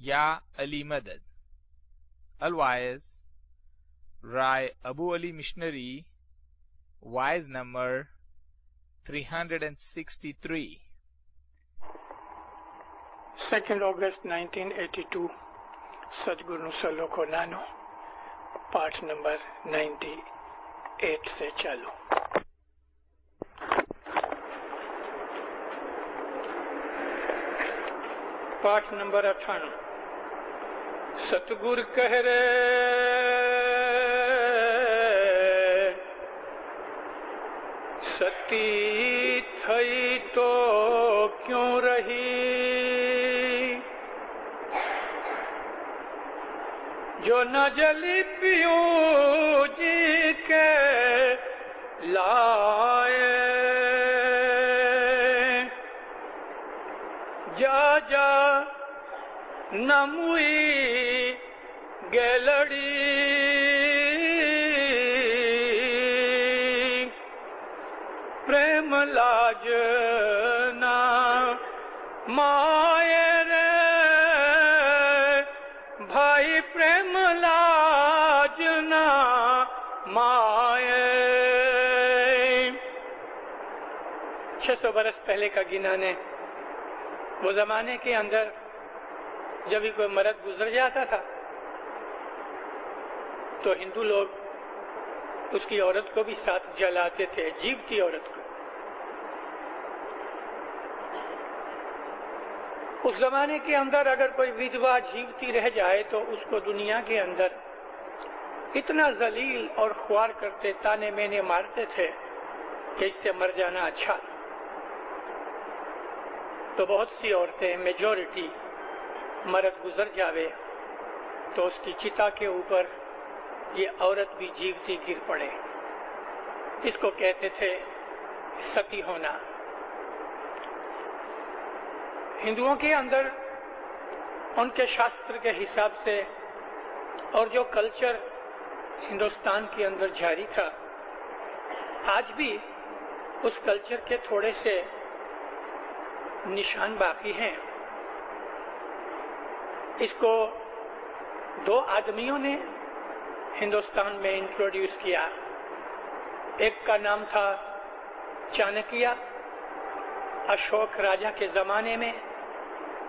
या अली मदद. Otherwise, Rai Abu Ali Missionary, wise number 363. 2nd August 1982, सदगुरु सलोको नानो, पाठ नंबर 98 से चालू. पाठ नंबर 98. सतगुर कह रे सती थई तो क्यों रही, जो न जली पियूं जी के लाए, जा जा न मुई गैलड़ी, प्रेम लाज ना माए रे भाई, प्रेम लाज ना माए. 600 बरस पहले का गिना ने वो जमाने के अंदर जब भी कोई मर्द गुजर जाता था तो हिंदू लोग उसकी औरत को भी साथ जलाते थे, जीवती औरत को. उस जमाने के अंदर अगर कोई विधवा जीवती रह जाए तो उसको दुनिया के अंदर इतना जलील और ख्वार करते, ताने मैंने मारते थे कि इससे मर जाना अच्छा. तो बहुत सी औरतें, मेजॉरिटी मर्द गुजर जावे तो उसकी चिता के ऊपर ये औरत भी जीवती गिर पड़े. इसको कहते थे सती होना. हिंदुओं के अंदर उनके शास्त्र के हिसाब से और जो कल्चर हिंदुस्तान के अंदर जारी था, आज भी उस कल्चर के थोड़े से निशान बाकी हैं. इसको 2 आदमियों ने हिंदुस्तान में इंट्रोड्यूस किया. एक का नाम था चाणक्य, अशोक राजा के जमाने में,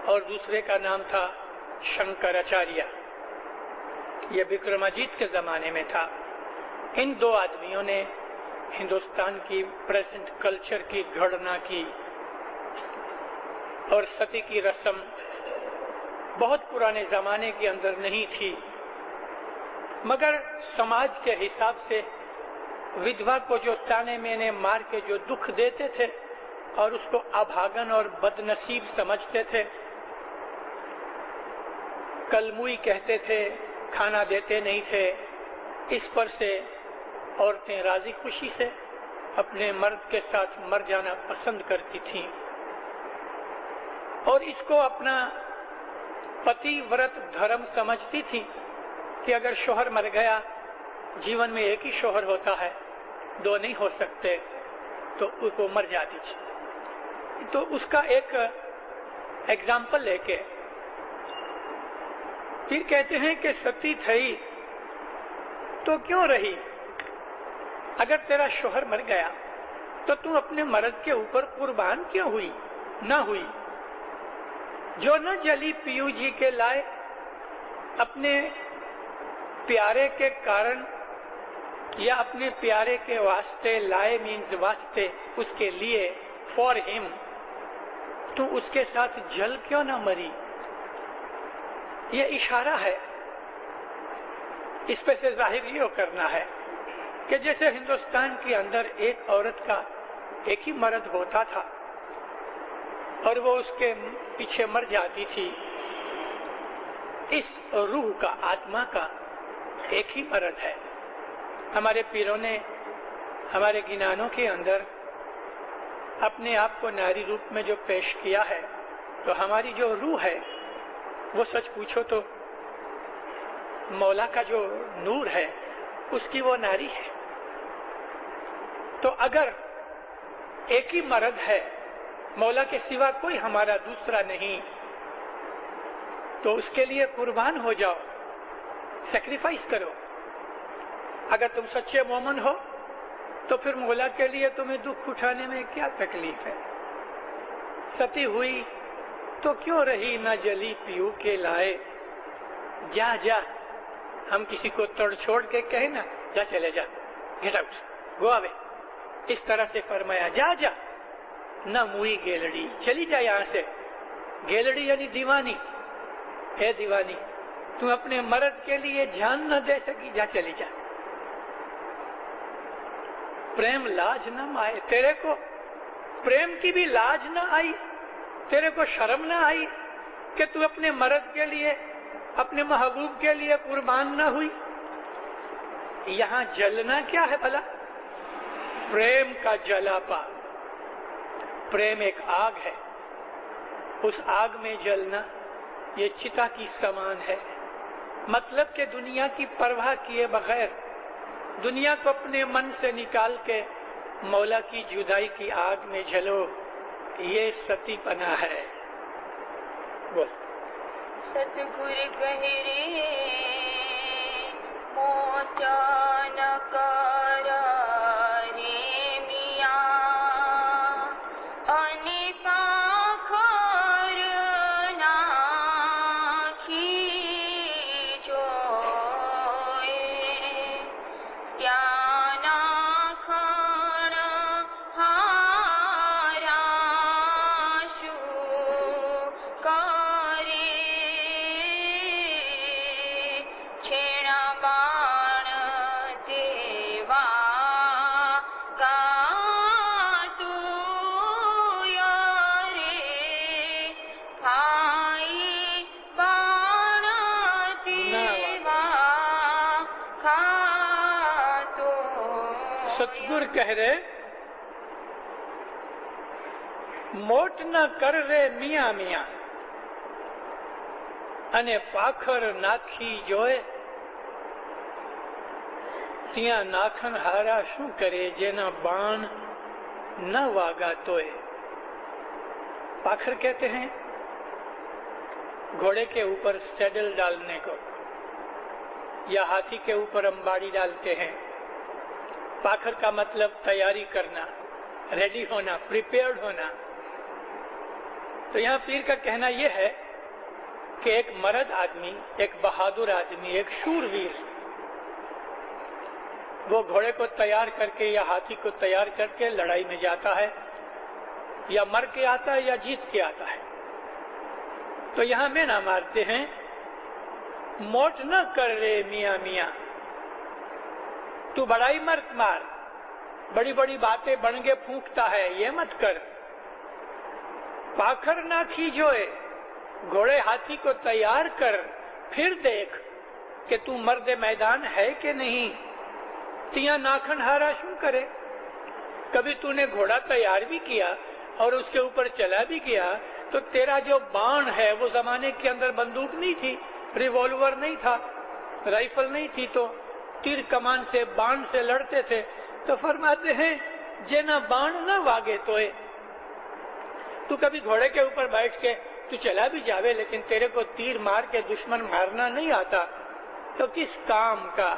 और दूसरे का नाम था शंकराचार्य, यह विक्रमादित्य के जमाने में था. इन 2 आदमियों ने हिंदुस्तान की प्रेजेंट कल्चर की गणना की और सती की रस्म बहुत पुराने जमाने के अंदर नहीं थी, मगर समाज के हिसाब से विधवा को जो ताने मैंने मार के जो दुख देते थे और उसको अभागन और बदनसीब समझते थे, कलमुई कहते थे, खाना देते नहीं थे, इस पर से औरतें राजी खुशी से अपने मर्द के साथ मर जाना पसंद करती थीं और इसको अपना पतिव्रत धर्म समझती थी कि अगर शौहर मर गया, जीवन में एक ही शौहर होता है, 2 नहीं हो सकते, तो उसको मर जाती थी. तो उसका एक एग्जाम्पल लेके फिर कहते हैं कि सती थई तो क्यों रही, अगर तेरा शौहर मर गया तो तू अपने मर्द के ऊपर कुर्बान क्यों हुई, न हुई. जो न जली पियू जी के लाए, अपने प्यारे के कारण या अपने प्यारे के वास्ते, लाए मीन्स वास्ते, उसके लिए, फॉर हिम, तो उसके साथ जल क्यों ना मरी. ये इशारा है, इस पे से जाहिर ये करना है कि जैसे हिंदुस्तान के अंदर एक औरत का एक ही मर्द होता था और वो उसके पीछे मर जाती थी, इस रूह का, आत्मा का एक ही मर्द है. हमारे पीरों ने हमारे गिनानों के अंदर अपने आप को नारी रूप में जो पेश किया है, तो हमारी जो रूह है वो सच पूछो तो मौला का जो नूर है उसकी वो नारी है. तो अगर एक ही मर्द है, मौला के सिवा कोई हमारा दूसरा नहीं, तो उसके लिए कुर्बान हो जाओ, सैक्रिफाइस करो। अगर तुम सच्चे मोमिन हो तो फिर मौला के लिए तुम्हें दुख उठाने में क्या तकलीफ है। सती हुई तो क्यों रही न जली पीऊ के लाए, जा जा। हम किसी को तोड़ छोड़ के कहे ना, जा चले जा, गेट आउट, गो अवे, इस तरह से फरमाया, जा जा न मुई गेलड़ी, चली जा यहाँ से। गेलड़ी यानी दीवानी, है दीवानी, तू अपने मर्द के लिए ध्यान न दे सकी, जा चली जा। प्रेम लाज न माए, तेरे को प्रेम की भी लाज न आई, तेरे को शर्म न आई कि तू अपने मर्द के लिए, अपने महबूब के लिए कुर्बान न हुई। यहाँ जलना क्या है भला? प्रेम का जलापा। प्रेम एक आग है, उस आग में जलना ये चिता की समान है। मतलब कि दुनिया की परवाह किए बगैर, दुनिया को अपने मन से निकाल के मौला की जुदाई की आग में जलो, ये सतीपना है। बोल। सतगुर गहरे मोचा नकारा रे मिया, अनिका खर नाखी जोए, क्या ना खण हारा शु करे, छेड़ा बाण देवा का तू यारे, भाई बाण देवा का तो। सतगुर कह रहे, मोट न कर रे मिया मिया, अने पाखर नाखी जोए, तिया नाखन हारा शू करे, जेना बाण न वागा तोए। पाखर कहते हैं घोड़े के ऊपर सैडल डालने को, या हाथी के ऊपर अंबाड़ी डालते हैं। पाखर का मतलब तैयारी करना, रेडी होना, प्रिपेयर्ड होना। तो यहाँ पीर का कहना यह है कि एक मर्द आदमी, एक बहादुर आदमी, एक शूरवीर, वो घोड़े को तैयार करके या हाथी को तैयार करके लड़ाई में जाता है, या मर के आता है या जीत के आता है। तो यहाँ में ना मारते हैं, मोट न कर रे मिया मिया, तू बड़ाई मत मार, बड़ी बड़ी बातें बन के फूंकता है, ये मत कर। पाखर ना खींचोए, घोड़े हाथी को तैयार कर, फिर देख कि तू मर्द मैदान है कि नहीं। तिया नाखन हारा शू करे, कभी तूने घोड़ा तैयार भी किया और उसके ऊपर चला भी गया, तो तेरा जो बाण है वो जमाने के अंदर बंदूक नहीं थी, रिवॉल्वर नहीं था, राइफल नहीं थी, तो तीर कमान से, बाण से लड़ते थे। तो फरमाते हैं जेना बाण न वागे तोए, तू कभी घोड़े के ऊपर बैठ के तू चला भी जावे, लेकिन तेरे को तीर मार के दुश्मन मारना नहीं आता, तो किस काम का।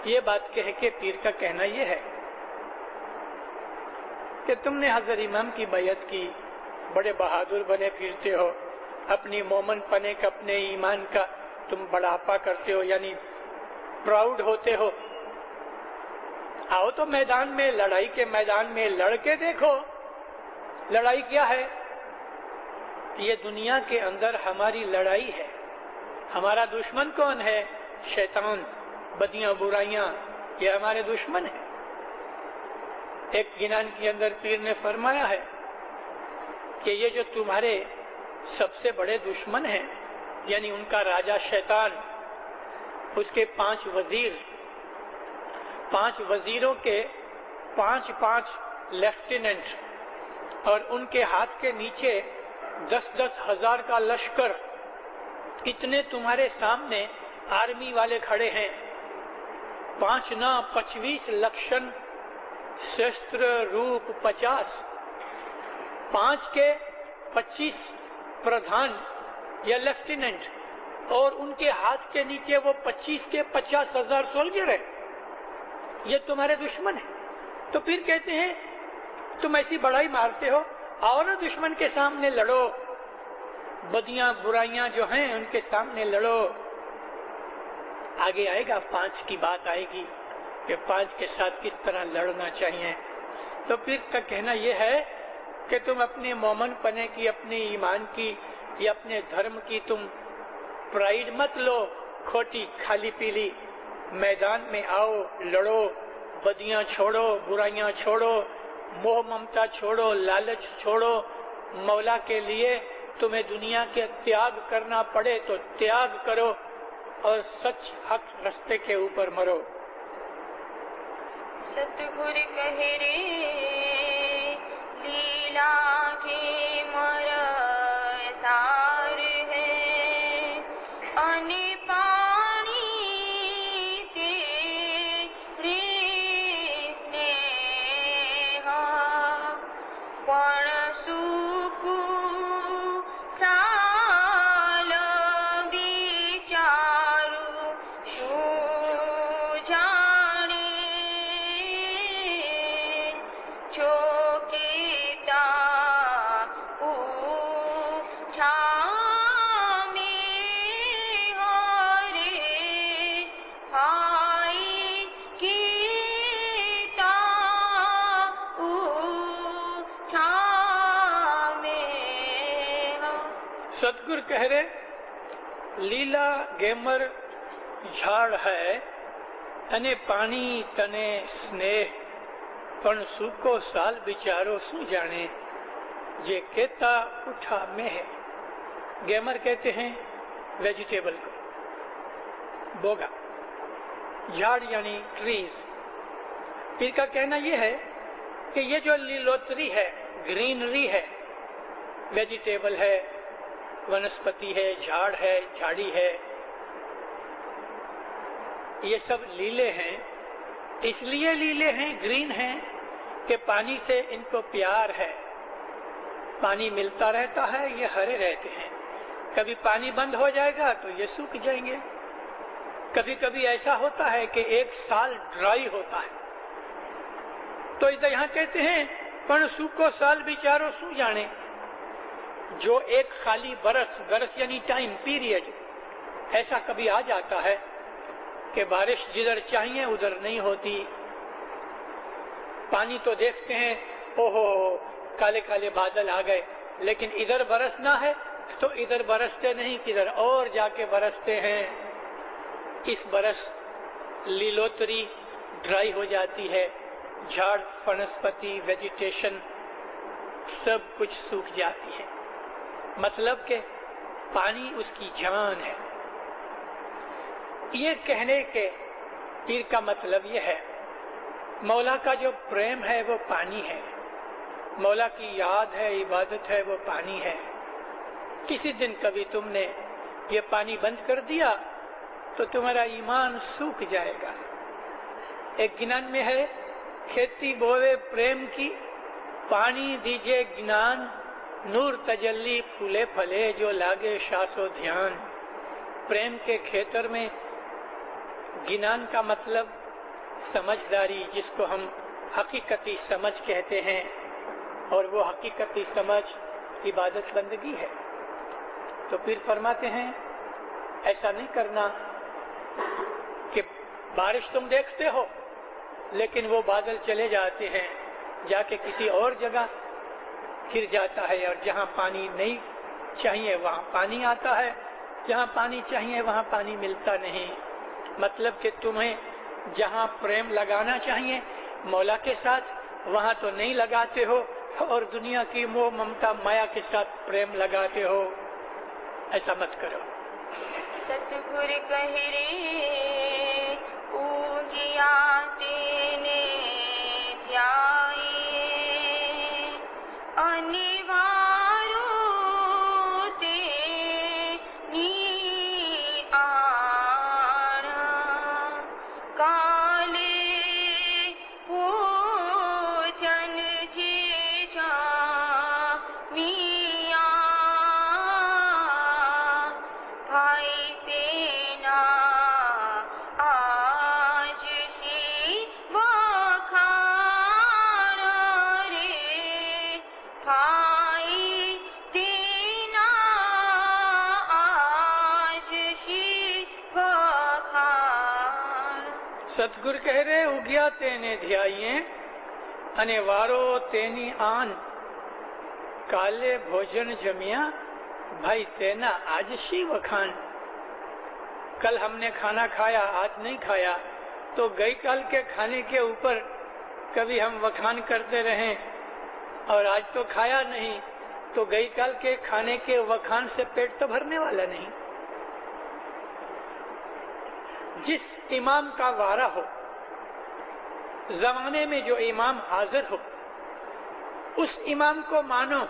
ये बात कह के पीर का कहना यह है कि तुमने हजरत इमाम की बैयत की, बड़े बहादुर बने फिरते हो, अपनी मोमन पने का, अपने ईमान का तुम बढ़ापा करते हो, यानी प्राउड होते हो। आओ तो मैदान में, लड़ाई के मैदान में लड़ के देखो। लड़ाई क्या है? ये दुनिया के अंदर हमारी लड़ाई है। हमारा दुश्मन कौन है? शैतान, बदियां बुराइयां, ये हमारे दुश्मन है। एक गिनान के अंदर पीर ने फरमाया है कि ये जो तुम्हारे सबसे बड़े दुश्मन हैं, यानी उनका राजा शैतान, उसके 5 वजीर, 5 वजीरों के 5-5 लेफ्टिनेंट, और उनके हाथ के नीचे 10-10 हजार का लश्कर, इतने तुम्हारे सामने आर्मी वाले खड़े हैं। 5 ना 25 लक्षण, शस्त्र रूप 50, 5 के 25 प्रधान, या लेफ्टिनेंट, और उनके हाथ के नीचे वो 25 के 50,000 सोल्जर है, ये तुम्हारे दुश्मन है। तो फिर कहते हैं तुम ऐसी बड़ाई मारते हो, आओ ना दुश्मन के सामने लड़ो, बदियां बुराइयां जो हैं उनके सामने लड़ो। आगे आएगा 5 की बात आएगी कि 5 के साथ किस तरह लड़ना चाहिए। तो फिर का कहना यह है कि तुम अपने मोमन पने की, अपने ईमान की या अपने धर्म की तुम प्राइड मत लो, खोटी खाली पीली। मैदान में आओ, लड़ो, बदियां छोड़ो, बुराइयां छोड़ो, मोह ममता छोड़ो, लालच छोड़ो। मौला के लिए तुम्हें दुनिया के त्याग करना पड़े तो त्याग करो और सच हक रास्ते के ऊपर मरो। सतगुरु कहे रे लीला के मर तार है, अने पानी तेरे स्नेह, पण सुकु साल विचारु शू जाने, चोकिता पूछा में हरे भाई कीता पूछा में। सतगुरु कह रहे लीला गेमर झाड़ है, तने पानी तने स्नेह, पण सूको साल बिचारो सू जाने, जे केता उठा में है। गेमर कहते हैं वेजिटेबल को, बोगा, झाड़ यानी ट्रीज। फिर का कहना यह है कि ये जो लीलोतरी है, ग्रीनरी है, वेजिटेबल है, वनस्पति है, झाड़ है, झाड़ी है, ये सब लीले हैं। इसलिए लीले हैं, ग्रीन हैं कि पानी से इनको प्यार है, पानी मिलता रहता है, ये हरे रहते हैं। कभी पानी बंद हो जाएगा तो ये सूख जाएंगे। कभी कभी ऐसा होता है कि 1 साल ड्राई होता है। तो इधर यहाँ कहते हैं पण सूखो साल बिचारो सू जाने, जो एक खाली बरस यानी टाइम पीरियड, ऐसा कभी आ जाता है कि बारिश जिधर चाहिए उधर नहीं होती। पानी तो देखते हैं, ओहो काले काले बादल आ गए, लेकिन इधर बरसना है तो इधर बरसते नहीं, किधर और जाके बरसते हैं। इस बरस लीलोतरी ड्राई हो जाती है, झाड़, वनस्पति, वेजिटेशन सब कुछ सूख जाती है। मतलब कि पानी उसकी जान है। ये कहने के पीर का मतलब ये है, मौला का जो प्रेम है वो पानी है, मौला की याद है, इबादत है, वो पानी है। किसी दिन कभी तुमने ये पानी बंद कर दिया तो तुम्हारा ईमान सूख जाएगा। एक गिनान में है, खेती बोवे प्रेम की, पानी दीजिए ज्ञान, नूर तजल्ली फूले फले जो लागे शासो ध्यान। प्रेम के खेतर में गिनान का मतलब समझदारी, जिसको हम हकीकती समझ कहते हैं, और वो हकीकती समझ इबादत बंदगी है। तो फिर फरमाते हैं ऐसा नहीं करना कि बारिश तुम देखते हो लेकिन वो बादल चले जाते हैं, जाके किसी और जगह गिर जाता है, और जहाँ पानी नहीं चाहिए वहाँ पानी आता है, जहाँ पानी चाहिए वहाँ पानी मिलता नहीं। मतलब कि तुम्हें जहाँ प्रेम लगाना चाहिए मौला के साथ वहाँ तो नहीं लगाते हो, और दुनिया की मोह ममता माया के साथ प्रेम लगाते हो। ऐसा मत करो। सतगुरु कहे रे पूजिया तेने ध्याए, अनिवार्य तेनी आन, काले पूजन जी जा मिया, સતગુર કહે રે ઉગ્યા તેને ધ્યાઈએ અને વારો તેની આન કાલે ભોજન જમ્યા भाई तेना आज शी वखान। कल हमने खाना खाया, आज नहीं खाया, तो गई कल के खाने के ऊपर कभी हम वखान करते रहे और आज तो खाया नहीं, तो गई कल के खाने के वखान से पेट तो भरने वाला नहीं। जिस इमाम का वारा हो, जमाने में जो इमाम हाजिर हो, उस इमाम को मानो।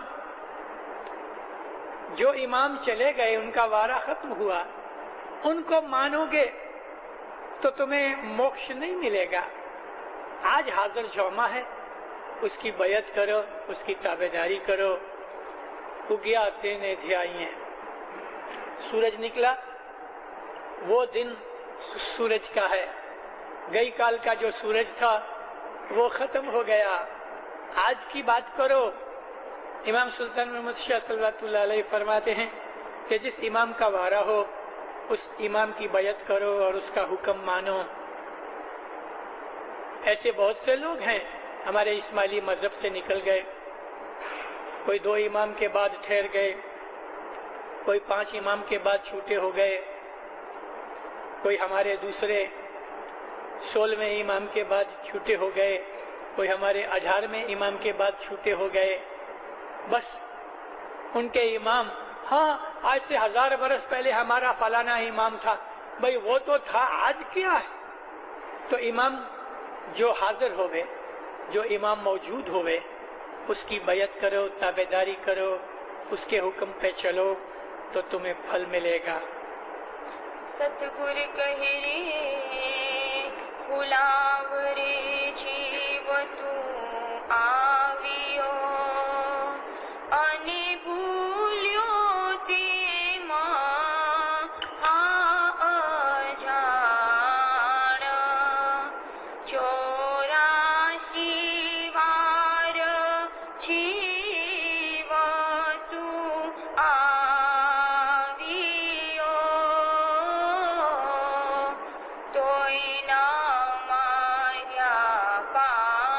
जो इमाम चले गए, उनका वारा खत्म हुआ, उनको मानोगे तो तुम्हें मोक्ष नहीं मिलेगा। आज हाजिर जौमा है, उसकी बैयत करो, उसकी ताबेदारी करो। उग्या तेने ध्याइए, सूरज निकला, वो दिन सूरज का है। गई काल का जो सूरज था वो खत्म हो गया। आज की बात करो। इमाम सुल्तान मोहम्मद शाह सल्लल्लाहु अलैहि फरमाते हैं कि जिस इमाम का वारा हो, उस इमाम की बैयत करो और उसका हुक्म मानो। ऐसे बहुत से लोग हैं हमारे इस्माइली मजहब से निकल गए। कोई 2 इमाम के बाद ठहर गए, कोई 5 इमाम के बाद छूटे हो गए, कोई हमारे दूसरे 16वें इमाम के बाद छूटे हो गए, कोई हमारे 18वें इमाम के बाद छूटे हो गए। बस उनके इमाम, हाँ आज से 1000 बरस पहले हमारा फलाना इमाम था, भाई वो तो था, आज क्या है। तो इमाम जो हाजिर होवे, जो इमाम मौजूद होवे, उसकी बैयत करो, ताबेदारी करो, उसके हुक्म पे चलो तो तुम्हें फल मिलेगा। सतगुर कहे रे भुलाव रे जीव तू आवियो અને ભૂલ્યો તે મહા અજાણ 84 વાર જીવ તું આવ્યો તોય ના માર્યા પાછી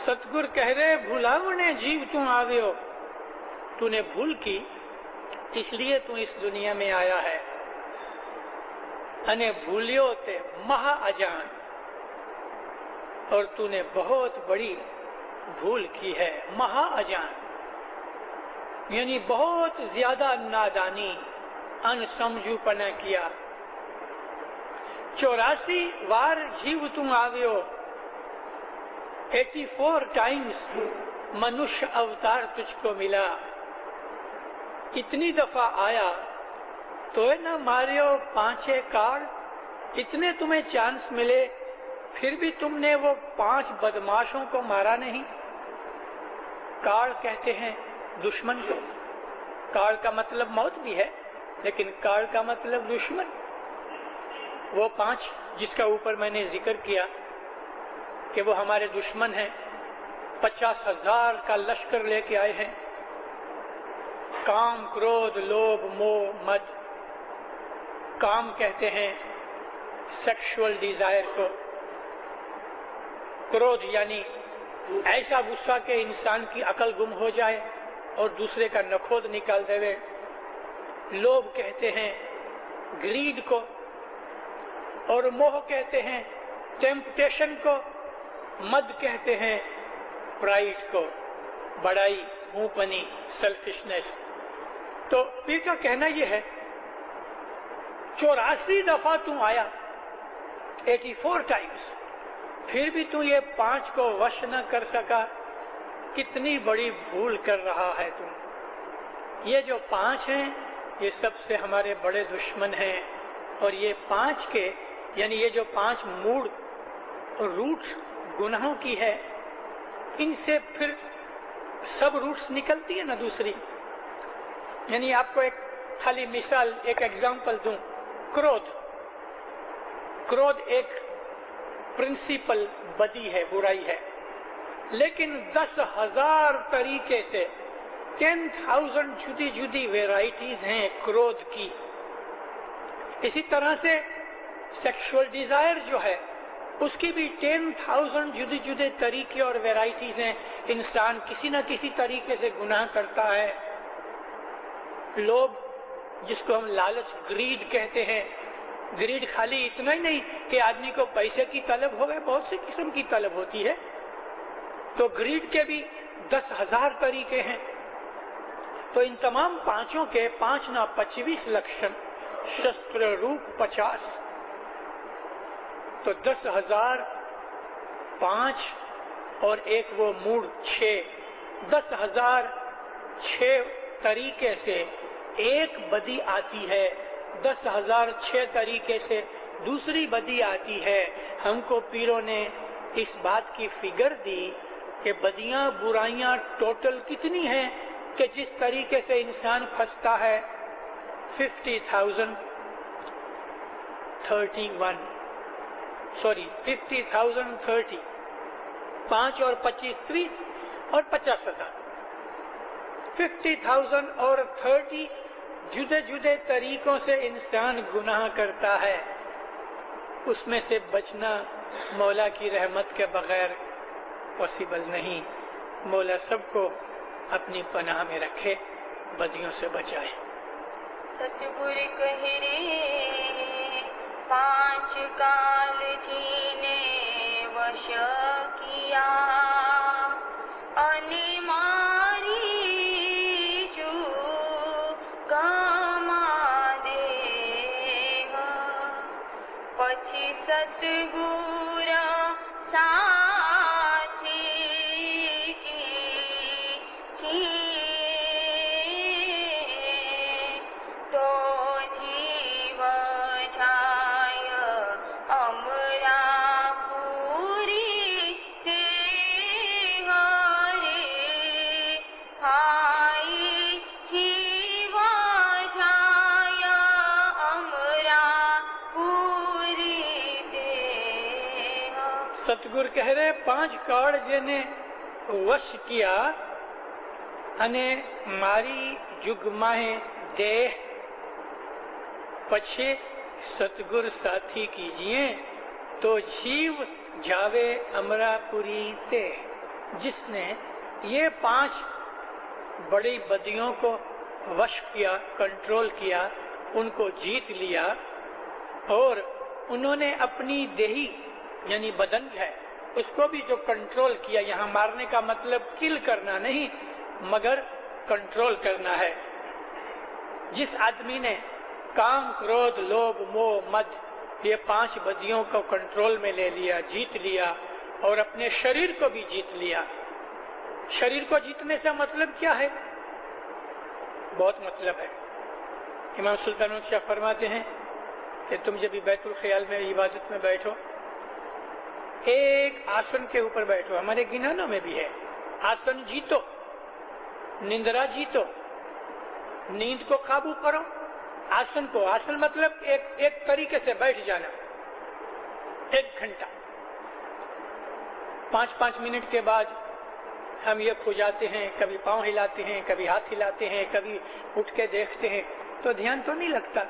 सतगुर कह रहे भुलावने जीव तू आव्यो। तूने भूल की, इसलिए तू इस दुनिया में आया है। अने भूलियो ते महा अजान, और तूने बहुत बड़ी भूल की है। महा अजान यानी बहुत ज्यादा नादानी, अनसमझूपना किया। 84 बार जीव तू आव्यो, 84 टाइम्स मनुष्य अवतार तुझको मिला। इतनी दफा आया तो है ना मारियो 5 कार्ड, इतने तुम्हें चांस मिले, फिर भी तुमने वो 5 बदमाशों को मारा नहीं। कार्ड कहते हैं दुश्मन को। कार्ड का मतलब मौत भी है, लेकिन कार्ड का मतलब दुश्मन। वो 5 जिसका ऊपर मैंने जिक्र किया कि वो हमारे दुश्मन हैं, 50,000 का लश्कर लेके आए हैं। काम, क्रोध, लोभ, मोह, मद। काम कहते हैं सेक्सुअल डिजायर को। क्रोध यानी ऐसा गुस्सा के इंसान की अकल गुम हो जाए और दूसरे का नखोद निकाल देवे। लोभ कहते हैं ग्रीड को, और मोह कहते हैं टेम्पटेशन को। मद कहते हैं प्राइड को, बड़ाई, मुंहपनी, सेल्फिशनेस। तो पीर का कहना यह है 84 दफा तू आया, 84 टाइम्स, फिर भी तू ये 5 को वश न कर सका। कितनी बड़ी भूल कर रहा है तू। ये जो 5 हैं, ये सबसे हमारे बड़े दुश्मन हैं। और ये 5 के यानी ये जो 5 मूड रूट्स गुनाहों की है, इनसे फिर सब रूट्स निकलती है ना दूसरी। यानी आपको एक खाली मिसाल, एक एग्जांपल दूं। क्रोध एक प्रिंसिपल बदी है, बुराई है, लेकिन 10,000 तरीके से 10,000 जुदी जुदी वेराइटीज हैं क्रोध की। इसी तरह से सेक्सुअल डिजायर जो है उसकी भी 10,000 जुदे जुदे तरीके और वेराइटीज हैं। इंसान किसी न किसी तरीके से गुनाह करता है। लोभ, जिसको हम लालच, ग्रीड कहते हैं, ग्रीड खाली इतना ही नहीं कि आदमी को पैसे की तलब हो गए, बहुत सी किस्म की तलब होती है। तो ग्रीड के भी 10,000 तरीके हैं। तो इन तमाम पांचों के 5 ना 25 लक्षण, शस्त्र रूप 50, तो 10,000, 5 और एक वो मूड 6, 10,006 तरीके से एक बदी आती है, 10,006 तरीके से दूसरी बदी आती है। हमको पीरों ने इस बात की फिगर दी कि बदियां, बुराइयां टोटल कितनी हैं कि जिस तरीके से इंसान फंसता है 50,031, 50,030, 5 और 25 30 और 50,000, 50,000 और 30 जुदे जुदे तरीकों से इंसान गुनाह करता है। उसमें से बचना मौला की रहमत के बगैर पॉसिबल नहीं। मौला सबको अपनी पनाह में रखे, बदियों से बचाए। सतगुर कहे रे 5 काल जीने वश किया, अनिमारी जो कामा देह, पछी सतगुर साथी की तो जीव छाय अमरा पूरी ते हरे हाई जीव छाय अमरा पूरी ते। सतगुर कह रहे 5 काળ જેને વશ किया અને મારી જુગમાહે દેહ, पछे सतगुर साथी कीजिए तो जीव जावे अमरापुरी ते। जिसने ये 5 बड़ी बदियों को वश किया, कंट्रोल किया, उनको जीत लिया और उन्होंने अपनी देही यानी बदन है उसको भी जो कंट्रोल किया। यहाँ मारने का मतलब किल करना नहीं, मगर कंट्रोल करना है। जिस आदमी ने काम, क्रोध, लोभ, मोह, मद, ये 5 बदियों को कंट्रोल में ले लिया, जीत लिया और अपने शरीर को भी जीत लिया। शरीर को जीतने से मतलब क्या है? बहुत मतलब है। इमाम सुल्तान शाह फरमाते हैं कि तुम जब भी बैतुल ख्याल में इबादत में बैठो, एक आसन के ऊपर बैठो। हमारे गिनानों में भी है, आसन जीतो, निंद्रा जीतो, नींद को काबू करो। आसन को, आसन मतलब एक तरीके से बैठ जाना 1 घंटा। 5-5 मिनट के बाद हम ये खो जाते हैं, कभी पांव हिलाते हैं, कभी हाथ हिलाते हैं, कभी उठ के देखते हैं, तो ध्यान तो नहीं लगता।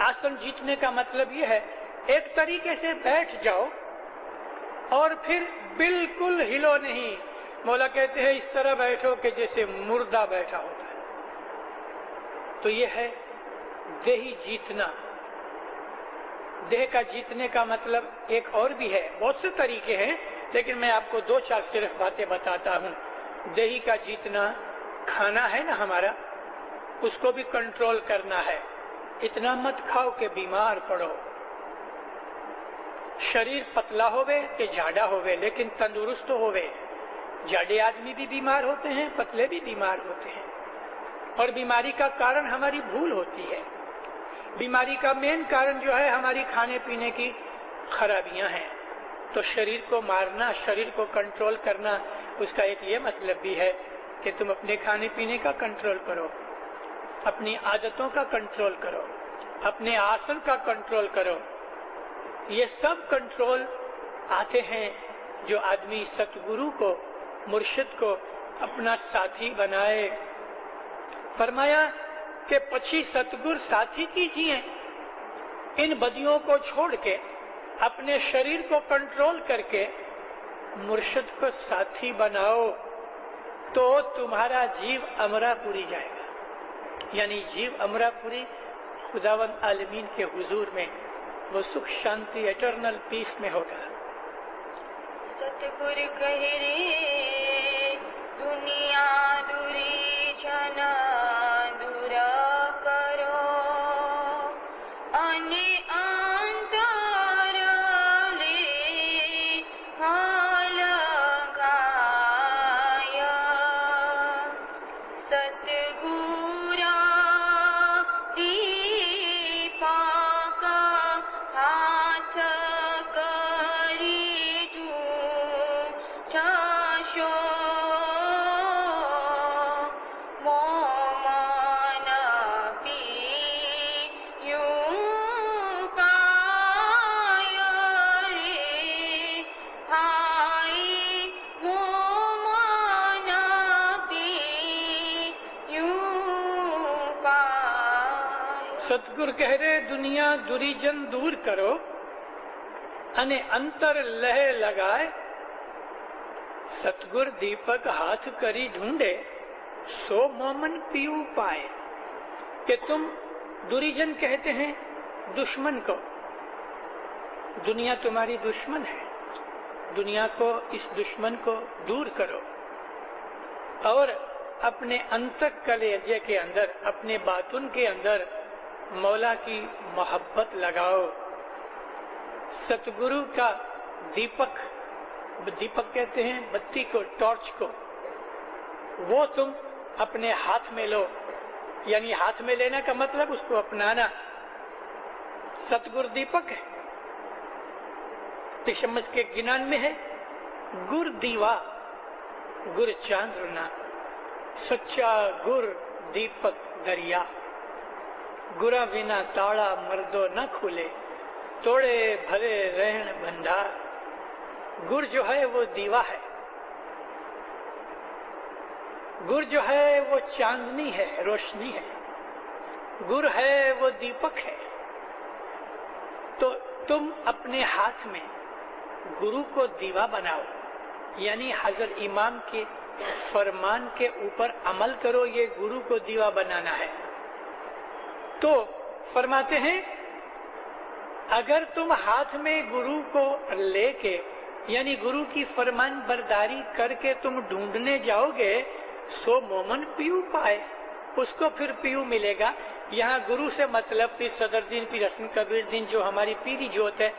आसन जीतने का मतलब ये है एक तरीके से बैठ जाओ और फिर बिल्कुल हिलो नहीं। मौला कहते हैं इस तरह बैठो कि जैसे मुर्दा बैठा होता है। तो ये है देही जीतना। देह का जीतने का मतलब एक और भी है, बहुत से तरीके हैं, लेकिन मैं आपको 2-4 सिर्फ बातें बताता हूँ। देही का जीतना, खाना है ना हमारा, उसको भी कंट्रोल करना है। इतना मत खाओ कि बीमार पड़ो। शरीर पतला होवे कि जाड़ा होवे, लेकिन तंदुरुस्त होवे। जाड़े आदमी भी बीमार होते हैं, पतले भी बीमार होते हैं, और बीमारी का कारण हमारी भूल होती है। बीमारी का मेन कारण जो है हमारी खाने पीने की खराबियां हैं। तो शरीर को मारना, शरीर को कंट्रोल करना, उसका एक ये मतलब भी है कि तुम अपने खाने पीने का कंट्रोल करो, अपनी आदतों का कंट्रोल करो, अपने आसन का कंट्रोल करो। ये सब कंट्रोल आते हैं जो आदमी सतगुरु को, मुर्शिद को अपना साथी बनाए। फरमाया कि पछी सतगुरु साथी कीजिए, इन बदियों को छोड़ के अपने शरीर को कंट्रोल करके मुर्शिद को साथी बनाओ, तो तुम्हारा जीव अमरापुरी जाएगा। यानी जीव अमरापुरी खुदावंद आलमीन के हुजूर में वो सुख शांति एटर्नल पीस में होगा। सतगुरु कहे रे दुनिया दूरी जना दूरा करो, अने अंतर ले हाल गाया, सतगुरा दीपा का हाथ करी तू छाशो मोमाना पियू पाया रे भाई, मोमाना पियू पाया। सतगुरु कह रहे दुनिया दुरीजन दूर करो, अने अंतर लह लगाए, सतगुर दीपक हाथ करी ढूंढे, सो मोमन पीऊ पाए। कि तुम दुरीजन कहते हैं दुश्मन को, दुनिया तुम्हारी दुश्मन है, दुनिया को, इस दुश्मन को दूर करो और अपने अंतक कलेजे के अंदर, अपने बातुन के अंदर मौला की मोहब्बत लगाओ। सतगुरु का दीपक, दीपक कहते हैं बत्ती को, टॉर्च को, वो तुम अपने हाथ में लो। यानी हाथ में लेने का मतलब उसको अपनाना। सतगुरु दीपक है, तिशमस के गिनान में है, गुर दीवा गुर चांद्रना, सच्चा गुर दीपक दरिया, गुरा बिना ताड़ा मर्दो न खुले, तोड़े भरे रहन भंडार। गुर जो है वो दीवा है, गुर जो है वो चांदनी है, रोशनी है, गुर है वो दीपक है। तो तुम अपने हाथ में गुरु को दीवा बनाओ, यानी हजरत इमाम के फरमान के ऊपर अमल करो, ये गुरु को दीवा बनाना है। तो फरमाते हैं अगर तुम हाथ में गुरु को लेके, यानी गुरु की फरमान बरदारी करके तुम ढूंढने जाओगे, सो मोमन पीयू पाए, उसको फिर पीयू मिलेगा। यहाँ गुरु से मतलब पीर सदरुद्दीन, पीर हसन कबीर दिन जो हमारी पीरी जोत है,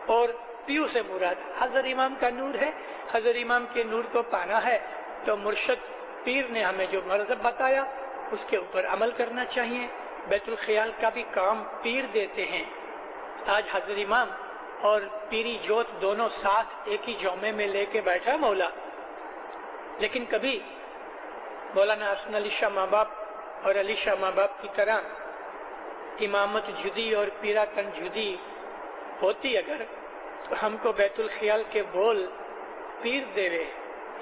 और पीयू से मुराद हजरत इमाम का नूर है। हजरत इमाम के नूर को पाना है तो मुर्शद पीर ने हमें जो मरज़ब बताया उसके ऊपर अमल करना चाहिए। बैतुल ख्याल का भी काम पीर देते हैं। आज हजरत इमाम और पीरी जोत दोनों साथ एक ही जौमे में लेके बैठा है मौला, लेकिन कभी मौलाना हसन अली शाह माँ बाप और अली शाह माँ बाप की तरह इमामत जुदी और पीरातन जुदी होती अगर, तो हमको बैतुल ख्याल के बोल पीर देवे,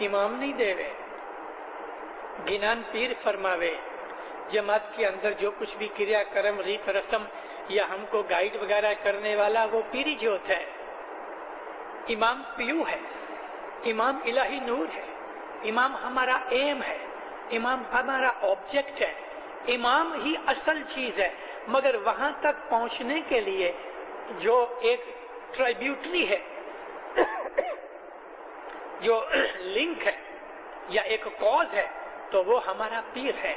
इमाम नहीं देवे। गिनान पीर फरमावे। जमात के अंदर जो कुछ भी क्रिया कर्म रीत रस्म या हमको गाइड वगैरह करने वाला वो पीरी जोत है। इमाम पीयू है, इमाम इलाही नूर है, इमाम हमारा एम है, इमाम हमारा ऑब्जेक्ट है, इमाम ही असल चीज है। मगर वहां तक पहुंचने के लिए जो एक ट्राइब्यूटरी है, जो लिंक है या एक कॉज है, तो वो हमारा पीर है।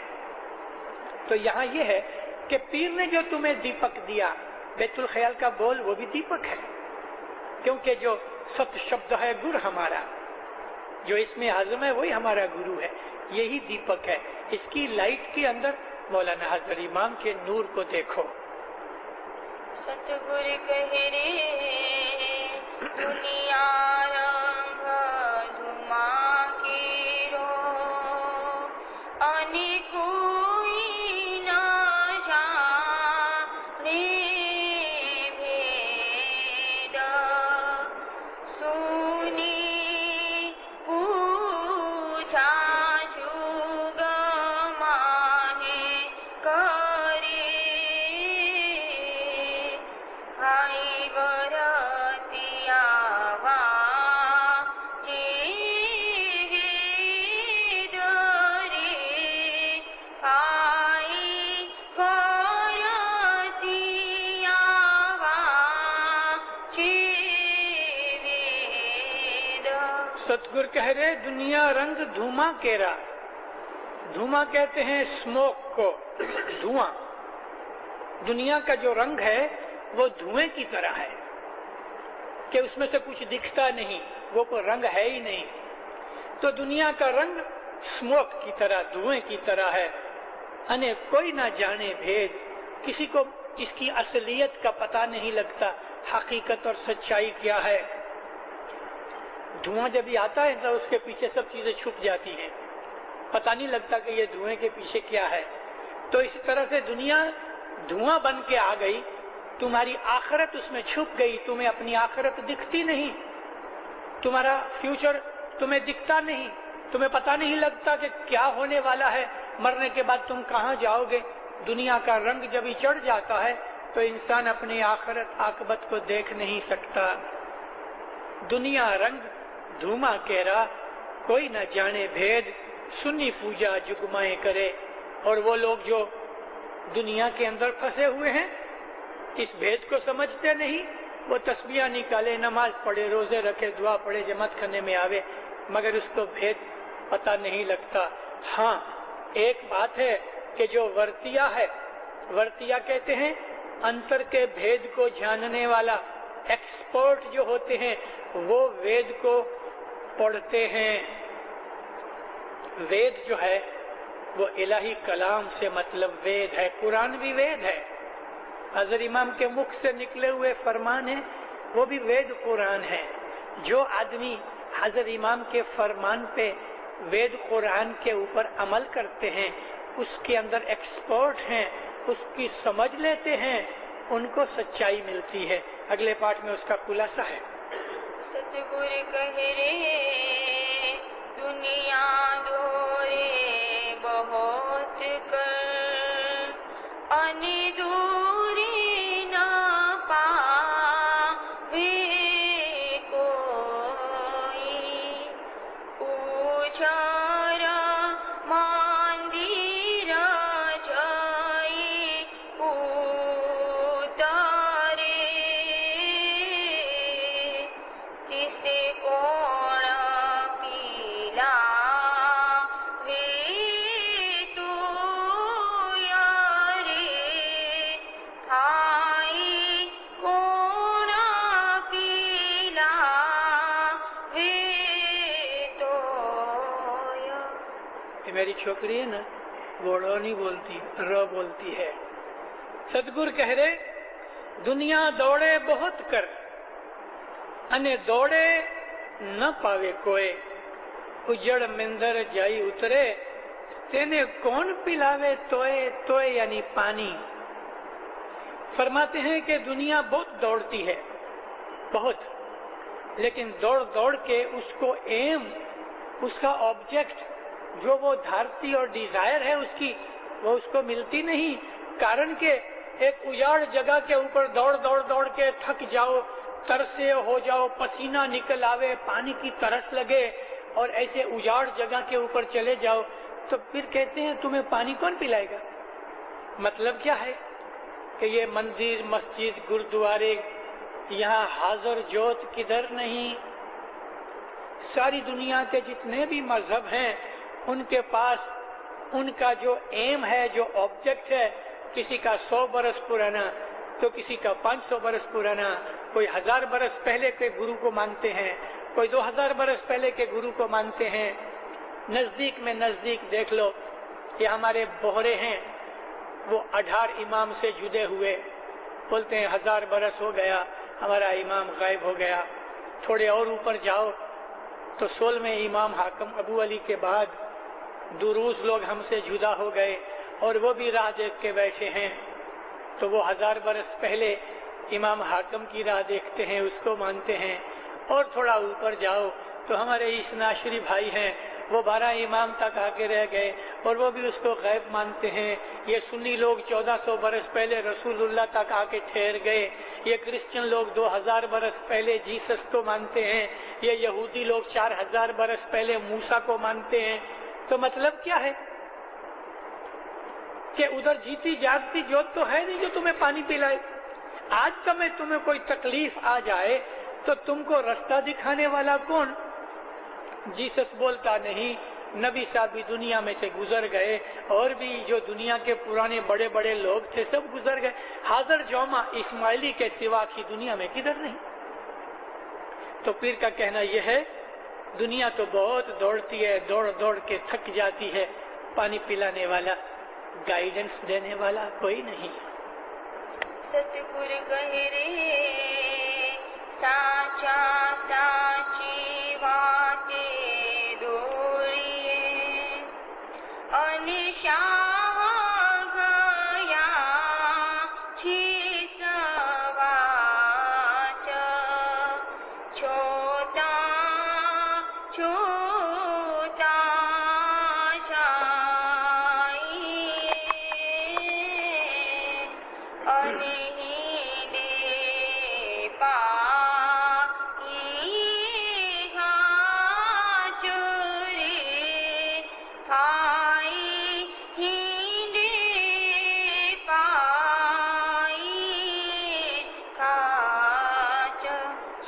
तो यहाँ ये है कि पीर ने जो तुम्हें दीपक दिया, बैतुल ख्याल का बोल वो भी दीपक है, क्योंकि जो सत्य शब्द है गुर हमारा, जो इसमें हाजिर है वही हमारा गुरु है, यही दीपक है। इसकी लाइट के अंदर मौलाना हजरत इमाम के नूर को देखो। सतगुरु कहे रे दुनिया रंग धुमा की रो, अने कोई ना जाने भेद, सो सतगुरु कह रहे दुनिया रंग धुआं केरा। धुआं कहते हैं स्मोक को, धुआं। दुनिया का जो रंग है वो धुएं की तरह है कि उसमें से कुछ दिखता नहीं, वो कोई रंग है ही नहीं। तो दुनिया का रंग स्मोक की तरह, धुएं की तरह है। अने कोई ना जाने भेद, किसी को इसकी असलियत का पता नहीं लगता, हकीकत और सच्चाई क्या है। धुआं जब भी आता है तो उसके पीछे सब चीजें छुप जाती हैं, पता नहीं लगता कि ये धुएं के पीछे क्या है। तो इसी तरह से दुनिया धुआं बन के आ गई, तुम्हारी आखिरत उसमें छुप गई, तुम्हें अपनी आखिरत दिखती नहीं, तुम्हारा फ्यूचर तुम्हें दिखता नहीं, तुम्हें पता नहीं लगता कि क्या होने वाला है, मरने के बाद तुम कहाँ जाओगे। दुनिया का रंग जब ही चढ़ जाता है तो इंसान अपनी आखिरत आकबत को देख नहीं सकता। दुनिया रंग धूमा केरा, कोई न जाने भेद, सुनी पूजा जुगमाए करे। और वो लोग जो दुनिया के अंदर फंसे हुए हैं, इस भेद को समझते नहीं, वो तस्बीह निकाले, नमाज पढ़े, रोजे रखे, दुआ पढ़े, जमात खाने में आवे, मगर उसको भेद पता नहीं लगता। हाँ, एक बात है कि जो वर्तिया है, वर्तिया कहते हैं अंतर के भेद को जानने वाला, एक्सपर्ट जो होते हैं वो वेद को पढ़ते हैं। वेद जो है वो इलाही कलाम से मतलब वेद है, कुरान भी वेद है, हजरत इमाम के मुख से निकले हुए फरमान है वो भी वेद कुरान है। जो आदमी हजरत इमाम के फरमान पे, वेद कुरान के ऊपर अमल करते हैं, उसके अंदर एक्सपर्ट हैं, उसकी समझ लेते हैं, उनको सच्चाई मिलती है। अगले पाठ में उसका खुलासा है। सतगुरु कहे रे दुनिया दोरे बहुत कर, अनि दूरी ना पावे कोई, उजारा मंदिरा जाई उतारे, तिसे कोणा पीला वे तो यारे, थाई कोणा पीला वे तो या। ये मेरी छोकरी है ना, वो रो नहीं बोलती, र बोलती है। सतगुरु कह रहे दुनिया दौड़े बहुत कर, अने दौड़े न पावे कोई, उजड़ मिंदर जाई उतरे, तेने कौन पिलावे तोए, तोए यानी पानी। फरमाते हैं कि दुनिया बहुत दौड़ती है, बहुत, लेकिन दौड़ दौड़ के उसको एम, उसका ऑब्जेक्ट जो वो धारती और डिजायर है उसकी, वो उसको मिलती नहीं। कारण के एक उजाड़ जगह के ऊपर दौड़ दौड़ दौड़ के थक जाओ, तरसे हो जाओ, पसीना निकल आवे, पानी की तरस लगे, और ऐसे उजाड़ जगह के ऊपर चले जाओ, तो फिर कहते हैं तुम्हें पानी कौन पिलाएगा। मतलब क्या है कि ये मंदिर, मस्जिद, गुरुद्वारे, यहाँ हाजिर जोत किधर नहीं। सारी दुनिया के जितने भी मजहब हैं उनके पास उनका जो एम है, जो ऑब्जेक्ट है, किसी का 100 बरस पुराना, तो किसी का 500 बरस पुराना, कोई 1000 बरस पहले के गुरु को मानते हैं, कोई 2000 बरस पहले के गुरु को मानते हैं। नजदीक में नजदीक देख लो, ये हमारे बोहरे हैं, वो 18 इमाम से जुड़े हुए, बोलते हैं 1000 बरस हो गया हमारा इमाम गायब हो गया। थोड़े और ऊपर जाओ तो 16वें इमाम हाकम अबू अली के बाद दुरूस लोग हमसे जुदा हो गए और वो भी राह देख के बैठे हैं, तो वो 1000 बरस पहले इमाम हाकम की राह देखते हैं, उसको मानते हैं। और थोड़ा ऊपर जाओ तो हमारे इसनाशरी भाई हैं, वो 12 इमाम तक आके रह गए और वो भी उसको गैब मानते हैं। ये सुन्नी लोग 1400 बरस पहले रसूलुल्लाह तक आके ठहर गए। ये क्रिश्चियन लोग 2000 बरस पहले जीसस को मानते हैं। ये यहूदी लोग 4000 बरस पहले मूसा को मानते हैं। तो मतलब क्या है कि उधर जीती जागती जोत तो है नहीं जो तुम्हें पानी पिलाए। आज समय तुम्हें कोई तकलीफ आ जाए तो तुमको रास्ता दिखाने वाला कौन? जीसस बोलता नहीं, नबी साहब भी दुनिया में से गुजर गए, और भी जो दुनिया के पुराने बड़े बड़े लोग थे सब गुजर गए। हाजर जौमा इस्माइली के सिवा की दुनिया में किधर नहीं। तो पीर का कहना यह है, दुनिया तो बहुत दौड़ती है, दौड़ दौड़ के थक जाती है, पानी पिलाने वाला, गाइडेंस देने वाला कोई नहीं। सतगुर गहरे साचा साची वाते दोरिए अनिशाह गया छी सवाच छोटा छोटा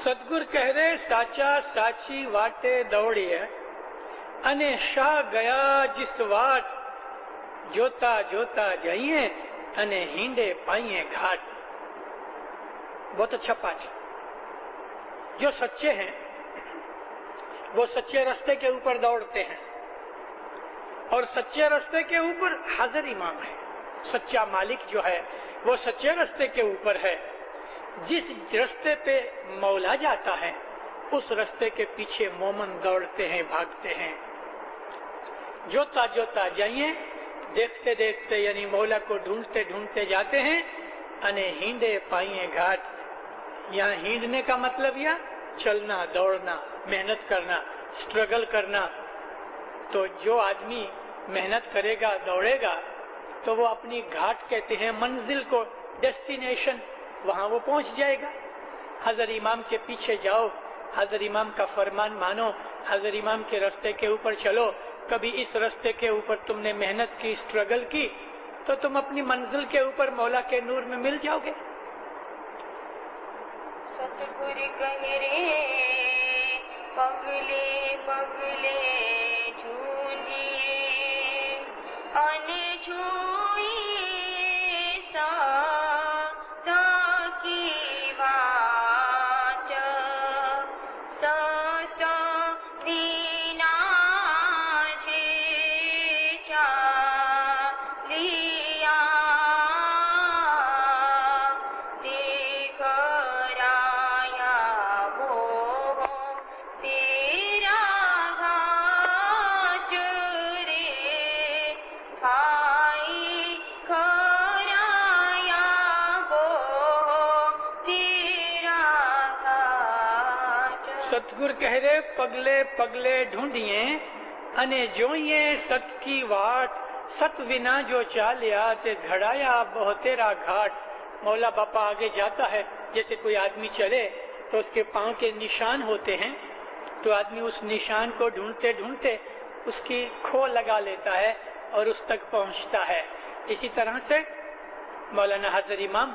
સદગુર કહે સાચા સાચી વાટે દોડીએ અને શા ગયા जिस वाट જોતા જોતા જઈએ અને હિંડે પાઈએ घाट। बहुत अच्छा पाठ। जो सच्चे हैं वो सच्चे रास्ते के ऊपर दौड़ते हैं, और सच्चे रास्ते के ऊपर हाजिर इमाम है। सच्चा मालिक जो है वो सच्चे रास्ते के ऊपर है। जिस रास्ते पे मौला जाता है उस रास्ते के पीछे मोमन दौड़ते हैं, भागते हैं। जोता जोता जाइए, देखते देखते यानी मौला को ढूंढते ढूंढते जाते हैं। अने हींडे पाइए घाट। यहाँ हींडने का मतलब यह चलना, दौड़ना, मेहनत करना, स्ट्रगल करना। तो जो आदमी मेहनत करेगा, दौड़ेगा, तो वो अपनी घाट कहते हैं, मंजिल को, डेस्टिनेशन, वहां वो पहुंच जाएगा। हजर इमाम के पीछे जाओ, हजर इमाम का फरमान मानो, हजर इमाम के रास्ते के ऊपर चलो। कभी इस रास्ते के ऊपर तुमने मेहनत की, स्ट्रगल की, तो तुम अपनी मंजिल के ऊपर मौला के नूर में मिल जाओगे। सतगुर गहरे पगले पगले झूलिए अने झूई સતગુર કહે પગલે પગલે ઢૂંઢીએ અને જોઈએ સત की वाट। सत विना जो चालिया ते घड़ाया बहुतेरा घाट। मौला बापा आगे जाता है, जैसे कोई आदमी चले तो उसके पांव के निशान होते हैं, तो आदमी उस निशान को ढूंढते ढूंढते उसकी खो लगा लेता है और उस तक पहुंचता है। इसी तरह से मौलाना हजर इमाम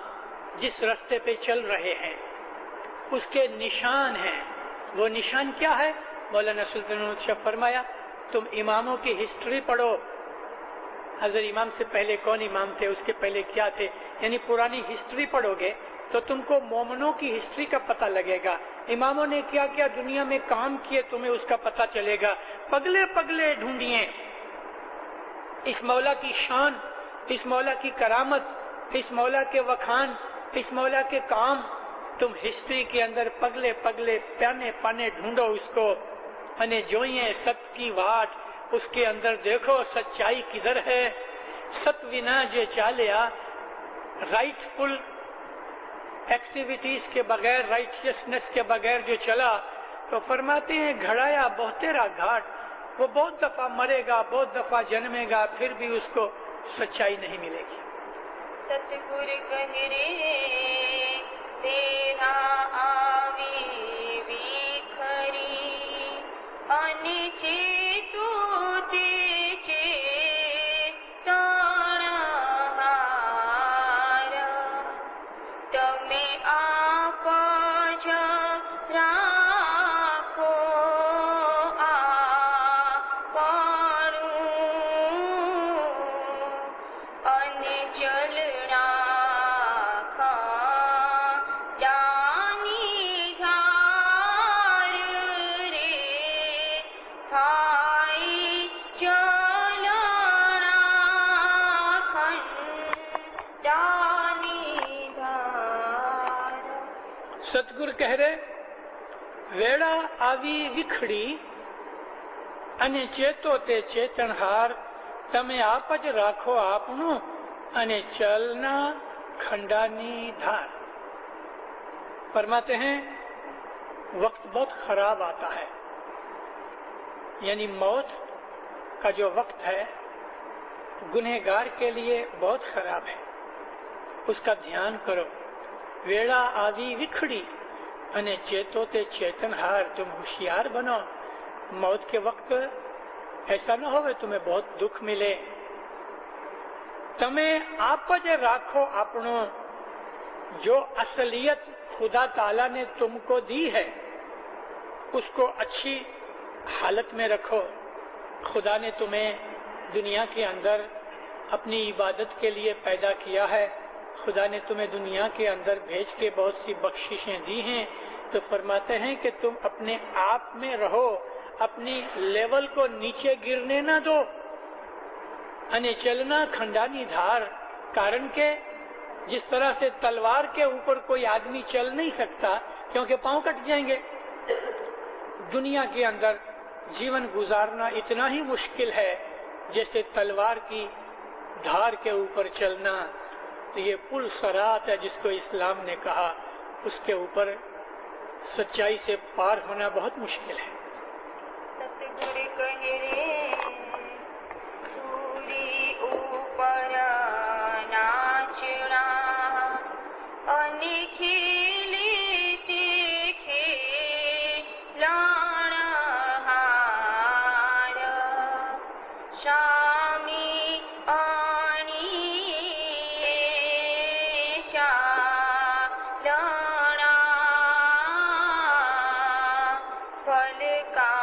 जिस रास्ते पे चल रहे हैं उसके निशान हैं। वो निशान क्या है? मौलाना सुल्तान शाह फरमाया, तुम इमामों की हिस्ट्री पढ़ो। हजर इमाम से पहले कौन इमाम थे, उसके पहले क्या थे, यानी पुरानी हिस्ट्री पढ़ोगे तो तुमको मोमनों की हिस्ट्री का पता लगेगा। इमामों ने क्या क्या दुनिया में काम किए तुम्हें उसका पता चलेगा। पगले पगले ढूंढिए इस मौला की शान, इस मौला की करामत, इस मौला के वखान, इस मौला के काम। तुम हिस्ट्री के अंदर पगले पगले पाने पाने ढूंढो उसको। अने जोइए सत की वाट, उसके अंदर देखो सच्चाई किधर है। सत विना जो चालिया, राइटफुल एक्टिविटीज के बगैर, राइटियसनेस के बगैर जो चला, तो फरमाते हैं घड़ाया बहुतेरा घाट। वो बहुत दफा मरेगा, बहुत दफा जन्मेगा, फिर भी उसको सच्चाई नहीं मिलेगी। सतगुर गहरे तेरा आवी विखरी अनिचे तू तेचे तारा तमे आप ज राखो आ સતગુરુ કહે રે વેળા આવી વિખડી અને ચેતો તે ચેતનહાર તમે આપ જ રાખો આપણું અને ચલना खंडानी धार। फरमाते हैं वक्त बहुत खराब आता है, यानी मौत का जो वक्त है गुनहगार के लिए बहुत खराब है, उसका ध्यान करो। वेड़ा आदि विखड़ी अने चेतो ते चेतनहार, तुम होशियार बनो। मौत के वक्त ऐसा न होवे तुम्हें बहुत दुख मिले। तमे आप ज राखो आपनो, जो असलियत खुदा ताला ने तुमको दी है उसको अच्छी हालत में रखो। खुदा ने तुम्हें दुनिया के अंदर अपनी इबादत के लिए पैदा किया है। खुदा ने तुम्हें दुनिया के अंदर भेज के बहुत सी बख्शिशें दी हैं, तो फरमाते हैं कि तुम अपने आप में रहो, अपनी लेवल को नीचे गिरने ना दो। अने चलना खंडानी धार, कारण के जिस तरह से तलवार के ऊपर कोई आदमी चल नहीं सकता क्योंकि पांव कट जाएंगे, दुनिया के अंदर जीवन गुजारना इतना ही मुश्किल है जैसे तलवार की धार के ऊपर चलना। तो ये पुल सरात है जिसको इस्लाम ने कहा, उसके ऊपर सच्चाई से पार होना बहुत मुश्किल है। सतगुरु कहे रे सूली ऊपर नाचना अनि खिली तीखे लाणहार शामी आनी चालना फल का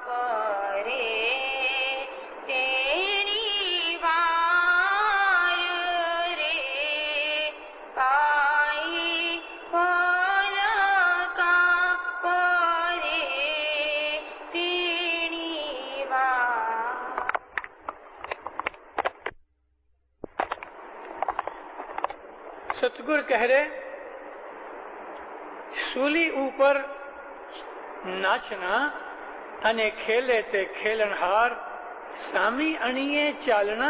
करे तेरी वार रे पाई फल का करे तेरी वार। सतगुरु कह रहे सूली ऊपर नाचना अने खेले ते खेलनहार सामी अणिये चालना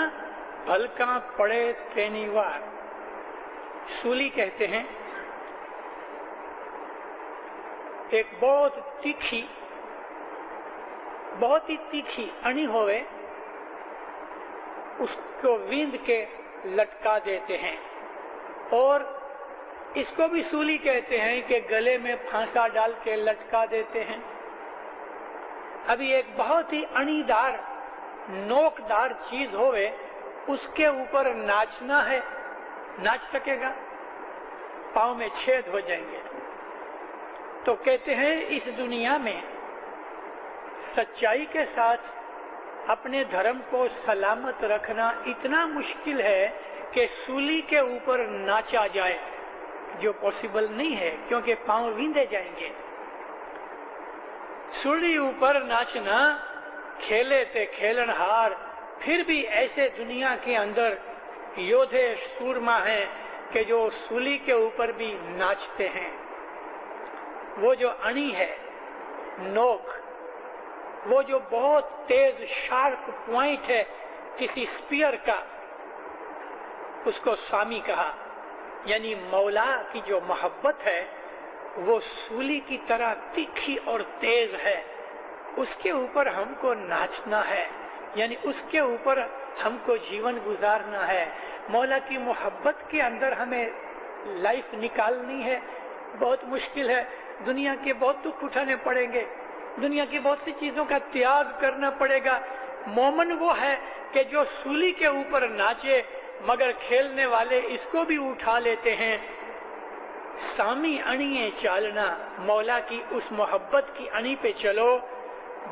भलका पड़े तेनी वार। सूली कहते हैं एक बहुत ही तीखी अणी होवे, उसको विंद के लटका देते हैं। और इसको भी सूली कहते हैं कि गले में फांसा डाल के लटका देते हैं। अभी एक बहुत ही अणीदार नोकदार चीज होवे, उसके ऊपर नाचना है, नाच सकेगा? पांव में छेद हो जाएंगे। तो कहते हैं इस दुनिया में सच्चाई के साथ अपने धर्म को सलामत रखना इतना मुश्किल है कि सूली के ऊपर नाचा जाए, जो पॉसिबल नहीं है क्योंकि पांव विंधे जाएंगे। सूली ऊपर नाचना खेले ते खेलनहार, फिर भी ऐसे दुनिया के अंदर योधे सूरमा हैं कि जो सूली के ऊपर भी नाचते हैं। वो जो अणी है, नोक, वो जो बहुत तेज शार्प पॉइंट है किसी स्पीयर का, उसको स्वामी कहा। यानी मौला की जो मोहब्बत है वो सूली की तरह तीखी और तेज है, उसके ऊपर हमको नाचना है, यानी उसके ऊपर हमको जीवन गुजारना है। मौला की मोहब्बत के अंदर हमें लाइफ निकालनी है, बहुत मुश्किल है। दुनिया के बहुत दुख उठाने पड़ेंगे, दुनिया की बहुत सी चीजों का त्याग करना पड़ेगा। मोमन वो है कि जो सूली के ऊपर नाचे, मगर खेलने वाले इसको भी उठा लेते हैं। सामी अणिये चालना, मौला की उस मोहब्बत की अणी पे चलो,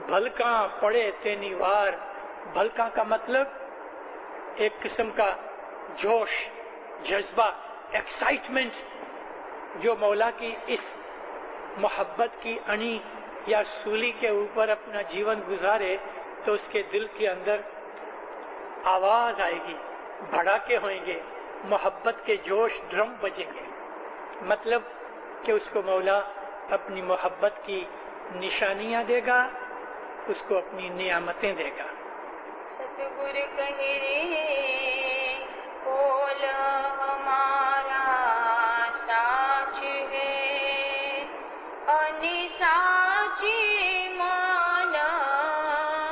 भलका पड़े तेनी वार। भलका का मतलब एक किस्म का जोश, जज्बा, एक्साइटमेंट। जो मौला की इस मोहब्बत की अणी या सूली के ऊपर अपना जीवन गुजारे तो उसके दिल के अंदर आवाज आएगी, भड़ाके होंगे, मोहब्बत के जोश ड्रम बजेंगे। मतलब कि उसको मौला अपनी मोहब्बत की निशानियां देगा, उसको अपनी नियामतें देगा। सतगुरु कहे रे बोल हमारा साच है, अनिसाची मान पाती लाय, फरी फरी नहीं आवना,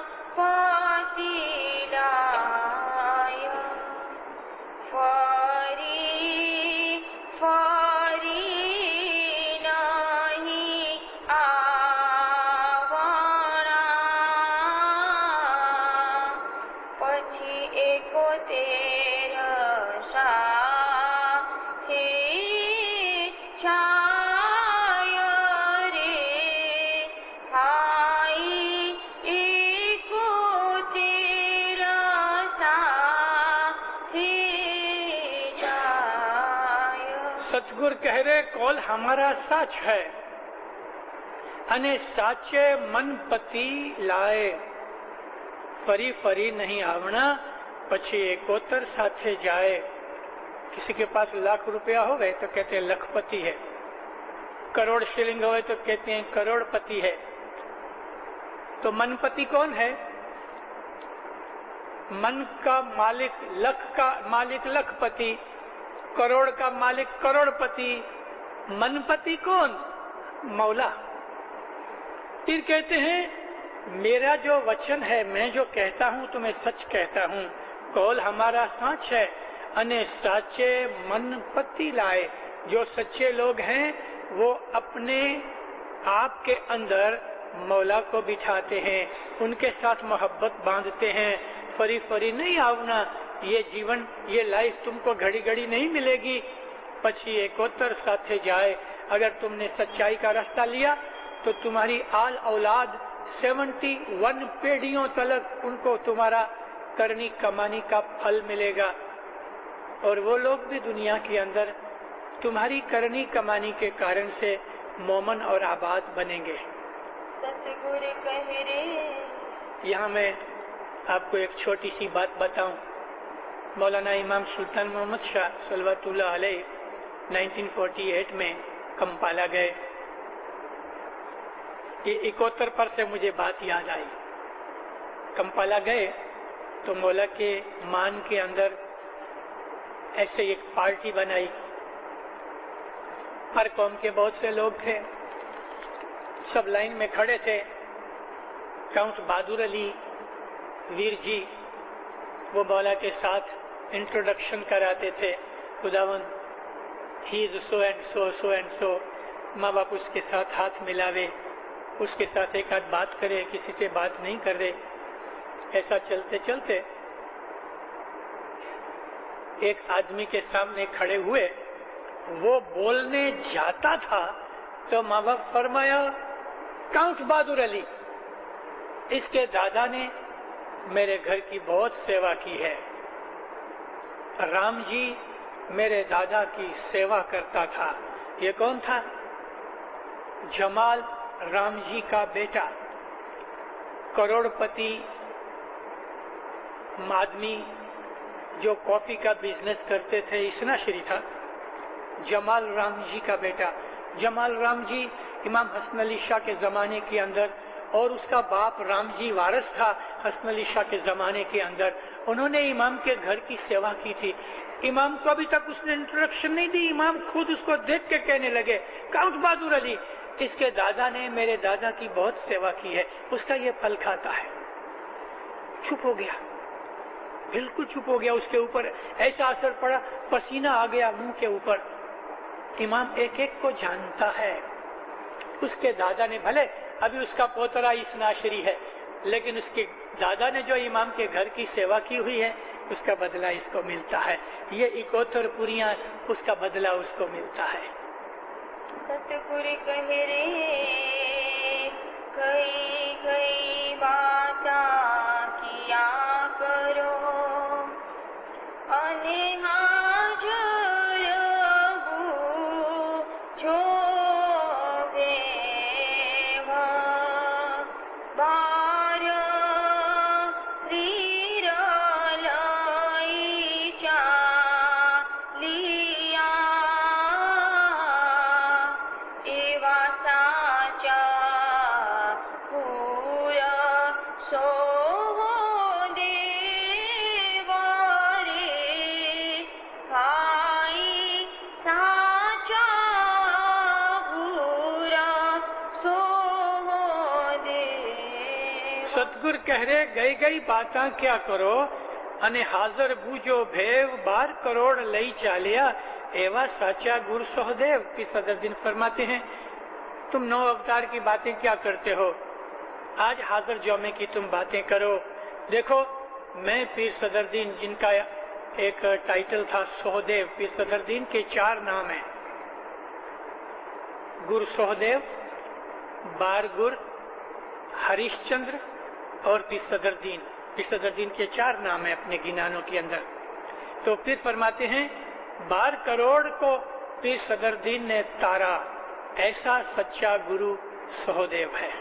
પછી એકો તેરસા હે છાય રે, હાઈ એકો તેરસા હે છાય। सतगुरु कह रहे कौल हमारा साच है, अने साचे मन पति लाए, फरी फरी नहीं आवना, पछी एकोतर साथे जाए। किसी के पास लाख रुपया हो गए तो कहते हैं लखपति है, करोड़ शिलिंग हो तो कहते हैं करोड़पति है। तो मनपति कौन है? मन का मालिक, लख का मालिक लखपति, करोड़ का मालिक करोड़पति। मनपति कौन? मौला। फिर कहते हैं मेरा जो वचन है, मैं जो कहता हूँ तुम्हें सच कहता हूँ, कौल हमारा साच है, अने साचे मनपति लाए। जो सच्चे लोग हैं वो अपने आप के अंदर मौला को बिठाते हैं, उनके साथ मोहब्बत बांधते हैं। फरी फरी नहीं आवना, ये जीवन, ये लाइफ तुमको घड़ी घड़ी नहीं मिलेगी, पछी एकोतर साथे जाए। अगर तुमने सच्चाई का रास्ता लिया तो तुम्हारी आल औलाद 71 पीढ़ियों तक उनको तुम्हारा करनी कमानी का फल मिलेगा, और वो लोग भी दुनिया के अंदर तुम्हारी करनी कमानी के कारण से मोमन और आबाद बनेंगे। सतगुरु कहे रे। यहाँ मैं आपको एक छोटी सी बात बताऊं। मौलाना इमाम सुल्तान मोहम्मद शाह सल्लल्लाहु अलैहि 1948 में कंपाला गए। ये 71 पर से मुझे बात याद आई। कंपाला गए तो मौला के मान के अंदर ऐसे एक पार्टी बनाई। हर कौम के बहुत से लोग थे, सब लाइन में खड़े थे। काउंट बहादुर अली वीर जी वो मौला के साथ इंट्रोडक्शन कराते थे। खुदावन he is so and so, so and so. माँ बाप उसके साथ हाथ मिलावे, उसके साथ एक आध बात करे, किसी से बात नहीं कर रहे। ऐसा चलते चलते एक आदमी के सामने खड़े हुए, वो बोलने जाता था तो माँ बाप फरमाया काउंट बहादुर अली, इसके दादा ने मेरे घर की बहुत सेवा की है। राम जी मेरे दादा की सेवा करता था। ये कौन था? जमाल राम जी का बेटा, करोड़पति आदमी जो कॉफी का बिजनेस करते थे, इतना श्री था। जमाल राम जी का बेटा। जमाल राम जी इमाम हसन अली शाह के जमाने के अंदर, और उसका बाप राम जी वारिस था हसन अली शाह के जमाने के अंदर। उन्होंने इमाम के घर की सेवा की थी। इमाम को अभी तक उसने इंट्रोडक्शन नहीं दी, इमाम खुद उसको देख के कहने लगे काउंट बहादुर अली, इसके दादा ने मेरे दादा की बहुत सेवा की है, उसका ये फल खाता है। चुप हो गया, बिल्कुल चुप हो गया। उसके ऊपर ऐसा असर पड़ा, पसीना आ गया मुंह के ऊपर। इमाम एक एक को जानता है। उसके दादा ने, भले अभी उसका पोतरा इस नाशरी है, लेकिन उसके दादा ने जो इमाम के घर की सेवा की हुई है, उसका बदला इसको मिलता है। ये 71 पुरियां, उसका बदला उसको मिलता है। सतगुरु कहे रे कई कई बाता किया करो, अनेहा सतगुरु कह रहे गई गई बातां क्या करो अने हाजर बूझो भेव 12 करोड़ लई चालिया एवा साचा गुरु सोहदेव। पीर सदरुद्दीन फरमाते हैं तुम 9 अवतार की बातें क्या करते हो, आज हाजिर जौमे की तुम बातें करो। देखो मैं पीर सदरुद्दीन, जिनका एक टाइटल था सोहदेव, पीर सदरुद्दीन के 4 नाम हैं, गुरु सोहदेव, बारगुर, हरिश्चंद्र और पीर सदरुद्दीन। पीर सदरुद्दीन के 4 नाम हैं अपने गिनानों के अंदर। तो फिर फरमाते हैं 12 करोड़ को पीर सदरुद्दीन ने तारा, ऐसा सच्चा गुरु सोहदेव है।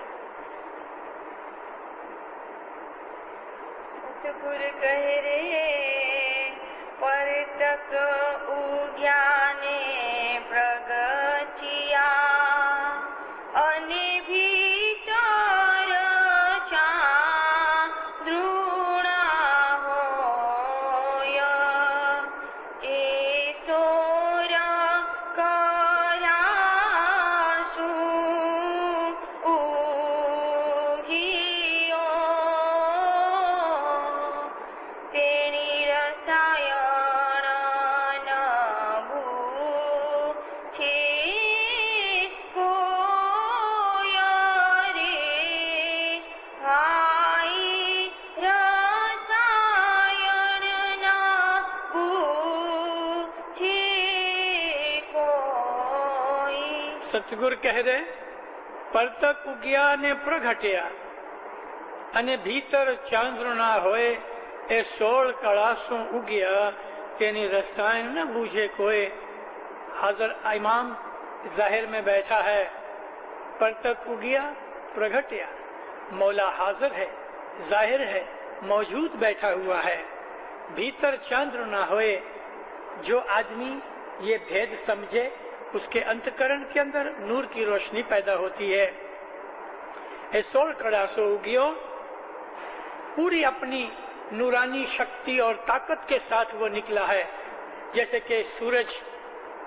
सतगुरु कह रे पर तक उज्ञाने प्रगतिया अने भीतर चांद्रुणा होय ए तोर करासु उघियो तेनी रसायन न बूझे कोय रे भाई रसायन न बूझे कोई। सतगुरु कह रहे परतक उग्या ने प्रगट्या अने भीतर चांद्रणा होए ए 16 कड़ासों उग्या तेनी रसायन न बूझे कोई। हाजर इमाम जाहिर में बैठा है, परतक उग्या प्रगट्या, मौला हाजिर है, जाहिर है, मौजूद बैठा हुआ है। भीतर चांद्रणा होए, जो आदमी ये भेद समझे उसके अंतकरण के अंदर नूर की रोशनी पैदा होती है। 16 कड़ासों उगियो, पूरी अपनी नूरानी शक्ति और ताकत के साथ वो निकला है। जैसे कि सूरज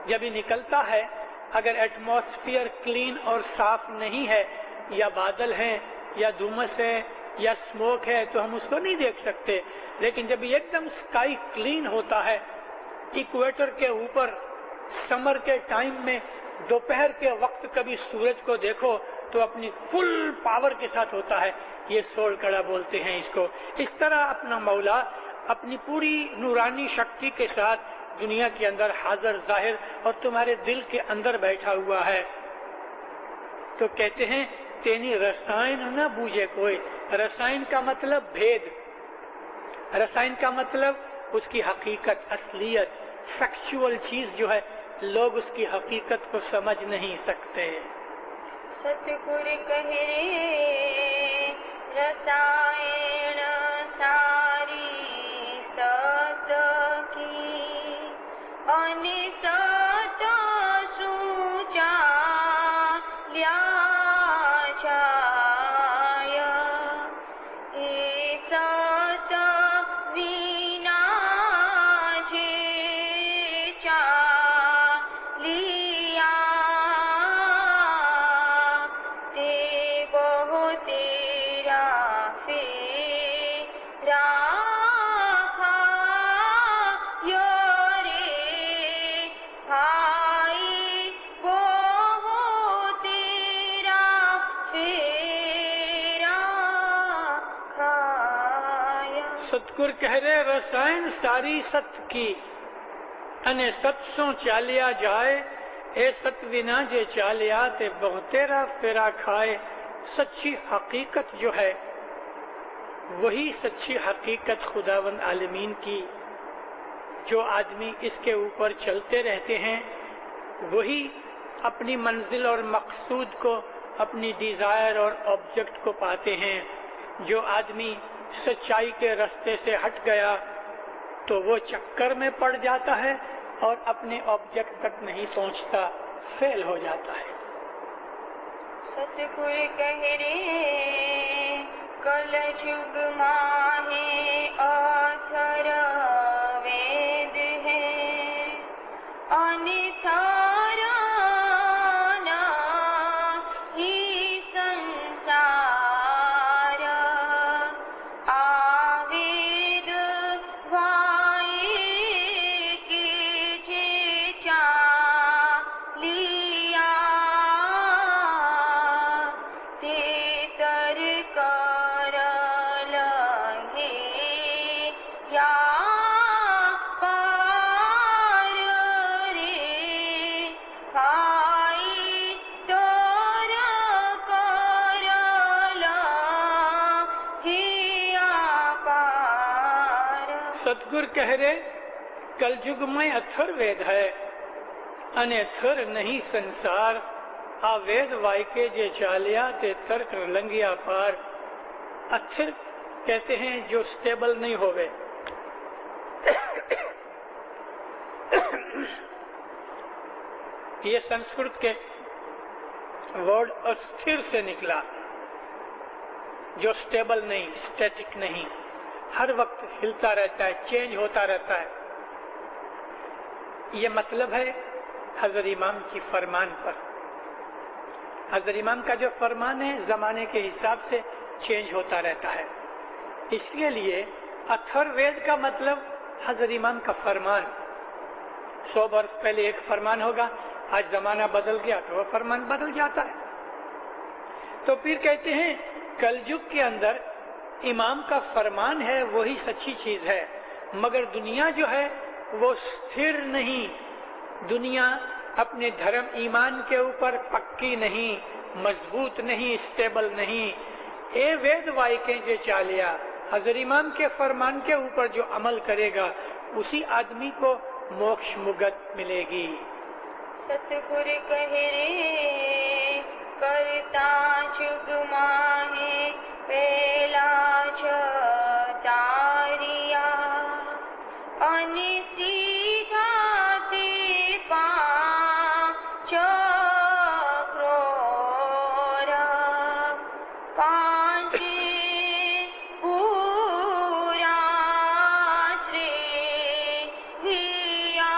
जब ही निकलता है, अगर एटमॉस्फेयर क्लीन और साफ नहीं है, या बादल हैं या धुम्मस है या स्मोक है, तो हम उसको नहीं देख सकते। लेकिन जब ये एकदम स्काई क्लीन होता है, इक्वेटर के ऊपर समर के टाइम में दोपहर के वक्त कभी सूरज को देखो तो अपनी फुल पावर के साथ होता है, ये 16 कड़ा बोलते हैं इसको। इस तरह अपना मौला अपनी पूरी नूरानी शक्ति के साथ दुनिया के अंदर हाजिर जाहिर और तुम्हारे दिल के अंदर बैठा हुआ है। तो कहते हैं तेनी रसायन न बूझे कोई। रसायन का मतलब भेद, रसायन का मतलब उसकी हकीकत, असलियत, फैक्चुअल चीज जो है, लोग उसकी हकीकत को समझ नहीं सकते। सतगुरु कह रे रसायन सारी सत की अने सत सुचा ल्या जाय ए सत विना जे चालिया ते बहु तेरा फेरा खायो रे भाई बहु तेरा फेरा खाया। सतगुरु कह रहे रसायन सारी सत की अने सत्सों चालिया जाए ए सत विना जे चालिया ते बहुतेरा फेरा खाए। सच्ची हकीकत जो है वही सच्ची हकीकत खुदावंद आलमीन की। जो आदमी इसके ऊपर चलते रहते हैं वही अपनी मंजिल और मकसूद को, अपनी डिजायर और ऑब्जेक्ट को पाते हैं। जो आदमी सच्चाई के रास्ते से हट गया तो वो चक्कर में पड़ जाता है और अपने ऑब्जेक्ट तक नहीं पहुंचता, फेल हो जाता है। सतगुरु कह रे कल युग माहे अथर वेद है अनिथर ही संसार સદગુરુ કહે રે કલયુગમાં અથર્વેદ है અને થર નહીં સંસાર આ વેદ વાયके જે ચાલ્યા તે તર્ક લંઘિયા પાર અસ્થિર कहते हैं जो स्टेबल नहीं होवे ये संस्कृत के वर्ड अस्थिर से निकला जो स्टेबल नहीं स्टैटिक नहीं हर वक्त हिलता रहता है चेंज होता रहता है ये मतलब है हजरत इमाम की फरमान पर हजरत इमाम का जो फरमान है जमाने के हिसाब से चेंज होता रहता है इसके लिए अथर्ववेद का मतलब हजरत इमाम का फरमान 100 वर्ष पहले एक फरमान होगा आज जमाना बदल गया तो वह फरमान बदल जाता है तो फिर कहते हैं कलयुग के अंदर इमाम का फरमान है वही सच्ची चीज है मगर दुनिया जो है वो स्थिर नहीं दुनिया अपने धर्म ईमान के ऊपर पक्की नहीं मजबूत नहीं स्टेबल नहीं ए वेद वायके जो चालिया हजरत इमाम के फरमान के ऊपर जो अमल करेगा उसी आदमी को मोक्ष मुगत मिलेगी सतगुरु कहे रे करता जुग माहे पहला तारिया अनिसीधा ते पांच क्रोर पांच पूरा श्री हिया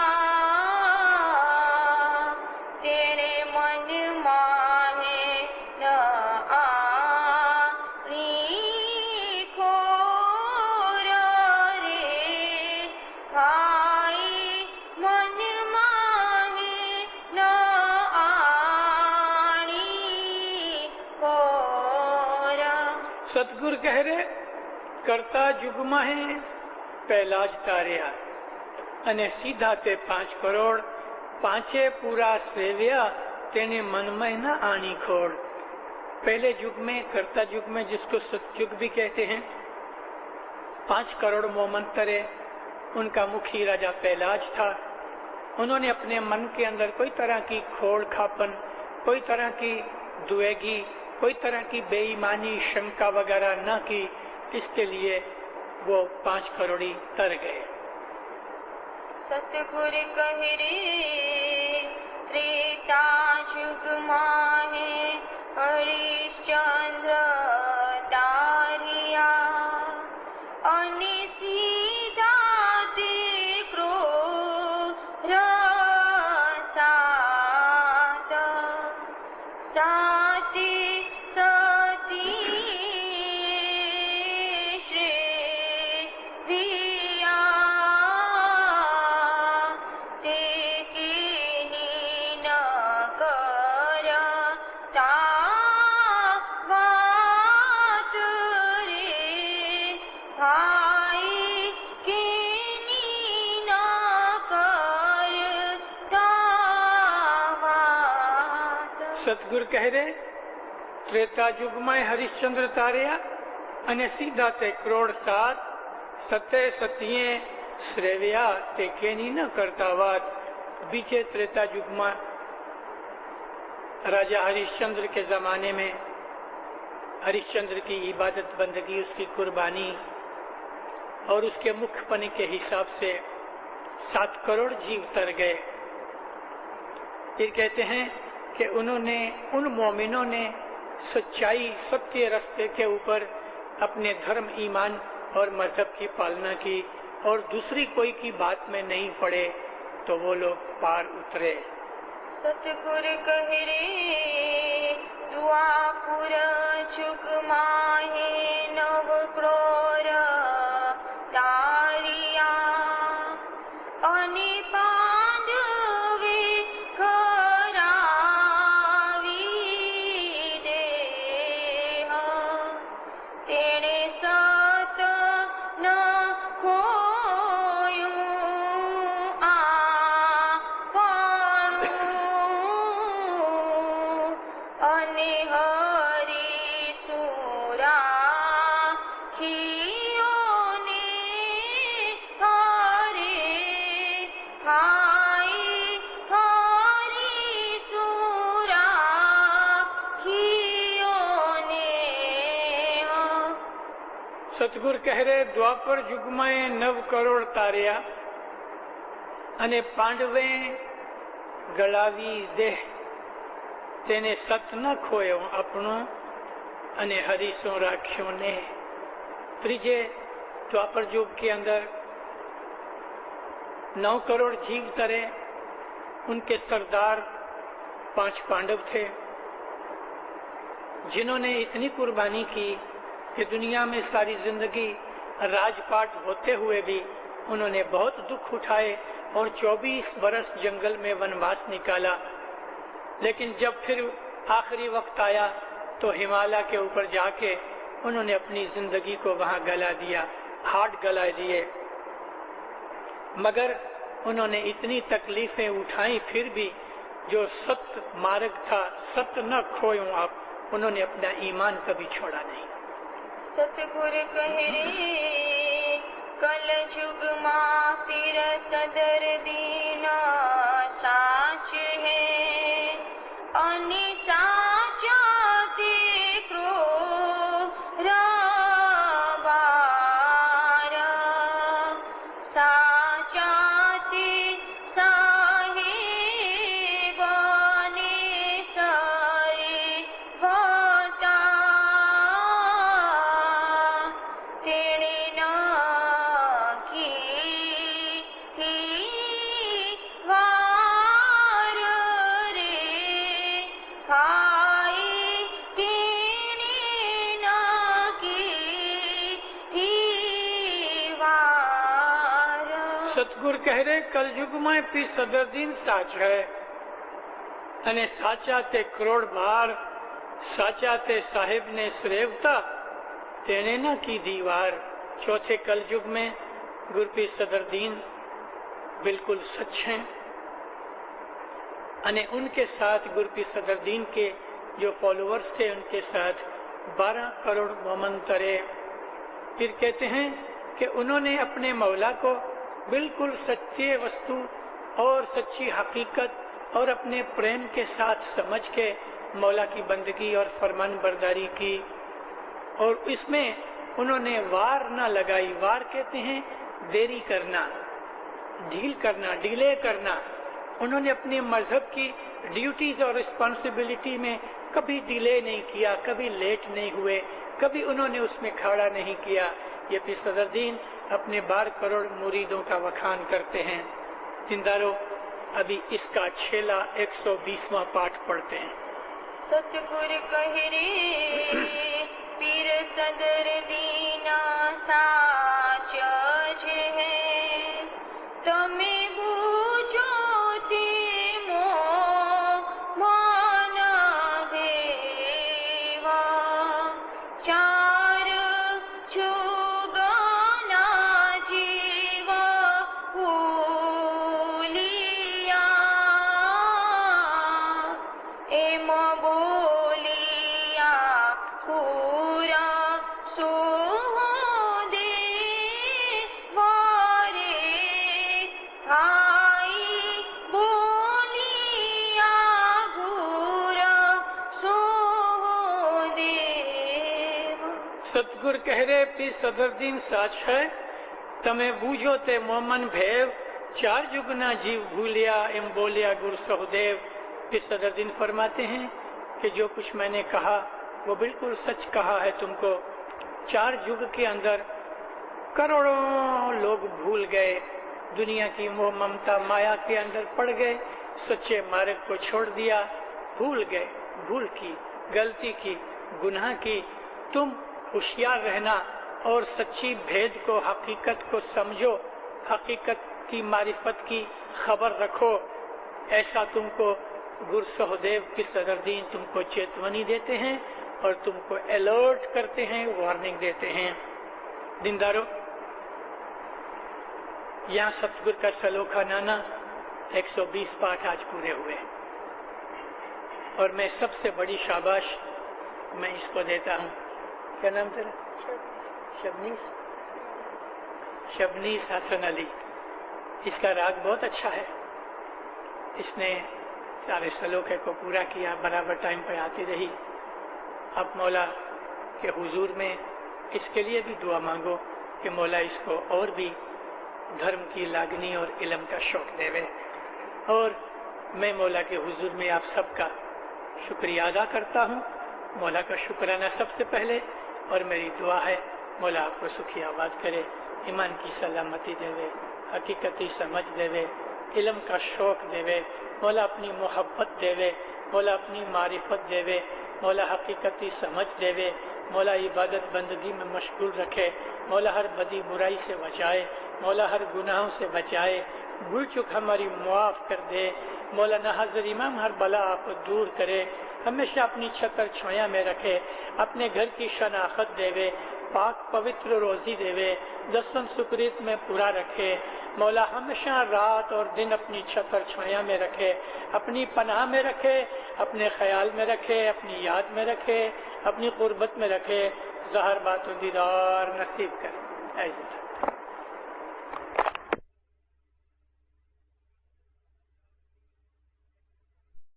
तेरे मन माहे न आनी खोर रे भाई मन माहे न आनी खोर सतगुरु कह रहे करता जुगमा है पहला જ તાર્યા અને સીધા તે 5 કરોડ પાંચે पूरा सेव्या तेने मन में न आनी खोड़ पहले युग में कर्ता युग में जिसको सतयुग भी कहते हैं 5 करोड़ मोमंतरे उनका मुखी राजा पहलाज था उन्होंने अपने मन के अंदर कोई तरह की खोड़ खापन कोई तरह की दुएगी कोई तरह की बेईमानी शंका वगैरह न की इसके लिए वो 5 करोड़ी तर गए सतगुरु कहे रे त्रेता जुग माहे हरिश्चंद्र तारिया अनिसीधा ते क्रोध सात साति सती श्री दिया ते किनी न करता बात रे भाई किनी न करता बात સદગુરુ કહે રે ત્રેતા યુગમાં હરિશ્ચંદ્ર તાર્યા અને સીધા તે કરોડ સાત સતે સતીએ શ્રેવ્યા તે કેની ન કરતા વાત बीचे त्रेता युग में राजा हरिश्चंद्र के जमाने में हरिश्चंद्र की इबादत बंदगी उसकी कुर्बानी और उसके मुखपने के हिसाब से 7 करोड़ जीव तर गए फिर कहते हैं कि उन्होंने उन मोमिनों ने सच्चाई सत्य रास्ते के ऊपर अपने धर्म ईमान और मजहब की पालना की और दूसरी कोई की बात में नहीं पड़े तो वो लोग पार उतरे सतगुरु कहे रे दुआपुर जुग माहे नव क्रोर तारिया अनिपांडवे करावी देह तेरे सत न खोयूं સતગુર કહે રે દ્વાપર યુગમાં 9 કરોડ તાર્યા અને પાંડવે ગળાવી દેહ તેને સત ન ખોયો આપણો અને હરીસો રાખ્યો ને। ત્રીजे द्वापर युग के अंदर 9 करोड़ जीव तरे, उनके सरदार 5 पांडव थे जिन्होंने इतनी कुर्बानी की कि दुनिया में सारी जिंदगी राजपाट होते हुए भी उन्होंने बहुत दुख उठाए और 24 बरस जंगल में वनवास निकाला। लेकिन जब फिर आखिरी वक्त आया तो हिमालय के ऊपर जाके उन्होंने अपनी जिंदगी को वहां गला दिया, हाथ गला दिए। मगर उन्होंने इतनी तकलीफें उठाई, फिर भी जो सत्य मार्ग था, सत्य न खोयो आप, उन्होंने अपना ईमान कभी छोड़ा नहीं। सतगुर कहे कल युग मां फिर सदर दीना साच है अनि साचा देखो राबारा साचा ते साहेबाने सारे वाता तेरे ना की वार रे खाई तेरे ना की वार। સતગુર કહે રે કલયુગમાં પી સદરદીન સાચ है અને સાચા તે કરોડ બાર, સાચા તે સાહેબ ने श्रेवता तेने न की दीवार। चौथे कलयुग में गुरपी सदरदीन बिल्कुल सच हैं અને उनके साथ गुरपी सदरदीन के जो फॉलोअर्स थे उनके साथ 12 करोड़ मोमन तरे। फिर कहते हैं कि उन्होंने अपने मौला को बिल्कुल सच्चे वस्तु और सच्ची हकीकत और अपने प्रेम के साथ समझ के मौला की बंदगी और फरमान बरदारी की। और इसमें उन्होंने वार न लगाई। वार कहते हैं देरी करना, ढील करना, डिले करना। उन्होंने अपने मजहब की ड्यूटीज और रिस्पॉन्सिबिलिटी में कभी डिले नहीं किया, कभी लेट नहीं हुए, कभी उन्होंने उसमें खड़ा नहीं किया। ये पी सदरदीन अपने 12 करोड़ मुरीदों का वखान करते हैं। जिंदारो अभी इसका 120वां पाठ पढ़ते हैं। सतगुर कहे रे पीर सदर दीना साच है तमे बूझो ते मो माना देवा चार जुगाना जीवा भूलिया एम बोलिया पूरा सो दे वारे आई बोलिया पूरा सो देव। सतगुर कह रे पी सदरदीन साच है तमे बूझो ते मोमन भेव चार जुगना जीव भूलिया एम बोलिया गुरु सहदेव। पी सदरदीन फरमाते हैं कि जो कुछ मैंने कहा वो बिल्कुल सच कहा है तुमको। 4 युग के अंदर करोड़ों लोग भूल गए, दुनिया की मोह ममता माया के अंदर पड़ गए, सच्चे मार्ग को छोड़ दिया, भूल गए, भूल की, गलती की, गुनाह की। तुम होशियार रहना और सच्ची भेद को, हकीकत को समझो, हकीकत की मारिफत की खबर रखो। ऐसा तुमको गुरु सहदेव की सदरदीन तुमको चेतवनी देते हैं और तुमको अलर्ट करते हैं, वार्निंग देते हैं। दीनदारो, यहाँ सतगुर का सलोखा नाना 120 पाठ आज पूरे हुए और मैं सबसे बड़ी शाबाश मैं इसको देता हूँ। क्या नाम तेरा? शबनीस। शबनीस हसन अली। इसका राग बहुत अच्छा है। इसने सारे सलोखे को पूरा किया, बराबर टाइम पर आती रही। अब मौला के हुजूर में इसके लिए भी दुआ मांगो कि मौला इसको और भी धर्म की लागनी और इल्म का शौक देवे। और मैं मौला के हुजूर में आप सबका शुक्रिया अदा करता हूँ। मौला का शुक्राना सबसे पहले, और मेरी दुआ है मौला आपको सुखी आबाद करे, ईमान की सलामती देवे, हकीकती समझ देवे, इल्म का शौक देवे, मौला अपनी मोहब्बत देवे, मौला अपनी मारिफत देवे, मौला हकीकती समझ देवे, मौला इबादत बंदगी में मशगूल रखे, मौला हर बदी बुराई से बचाए, मौला हर गुनाहों से बचाए, भूल चुक हमारी मुआफ कर दे, मौला नाज़िर इमाम हर बला आपको दूर करे, हमेशा अपनी छतर छाया में रखे, अपने घर की शनाख्त देवे, पाक पवित्र रोजी देवे, दसन सुकरीत में पूरा रखे, मौला हमेशा रात और दिन अपनी छतर छाया में रखे, अपनी पनाह में रखे, अपने ख्याल में रखे, अपनी याद में रखे, अपनी कुर्बत में रखे, ज़हर बात दीदार नसीब करे।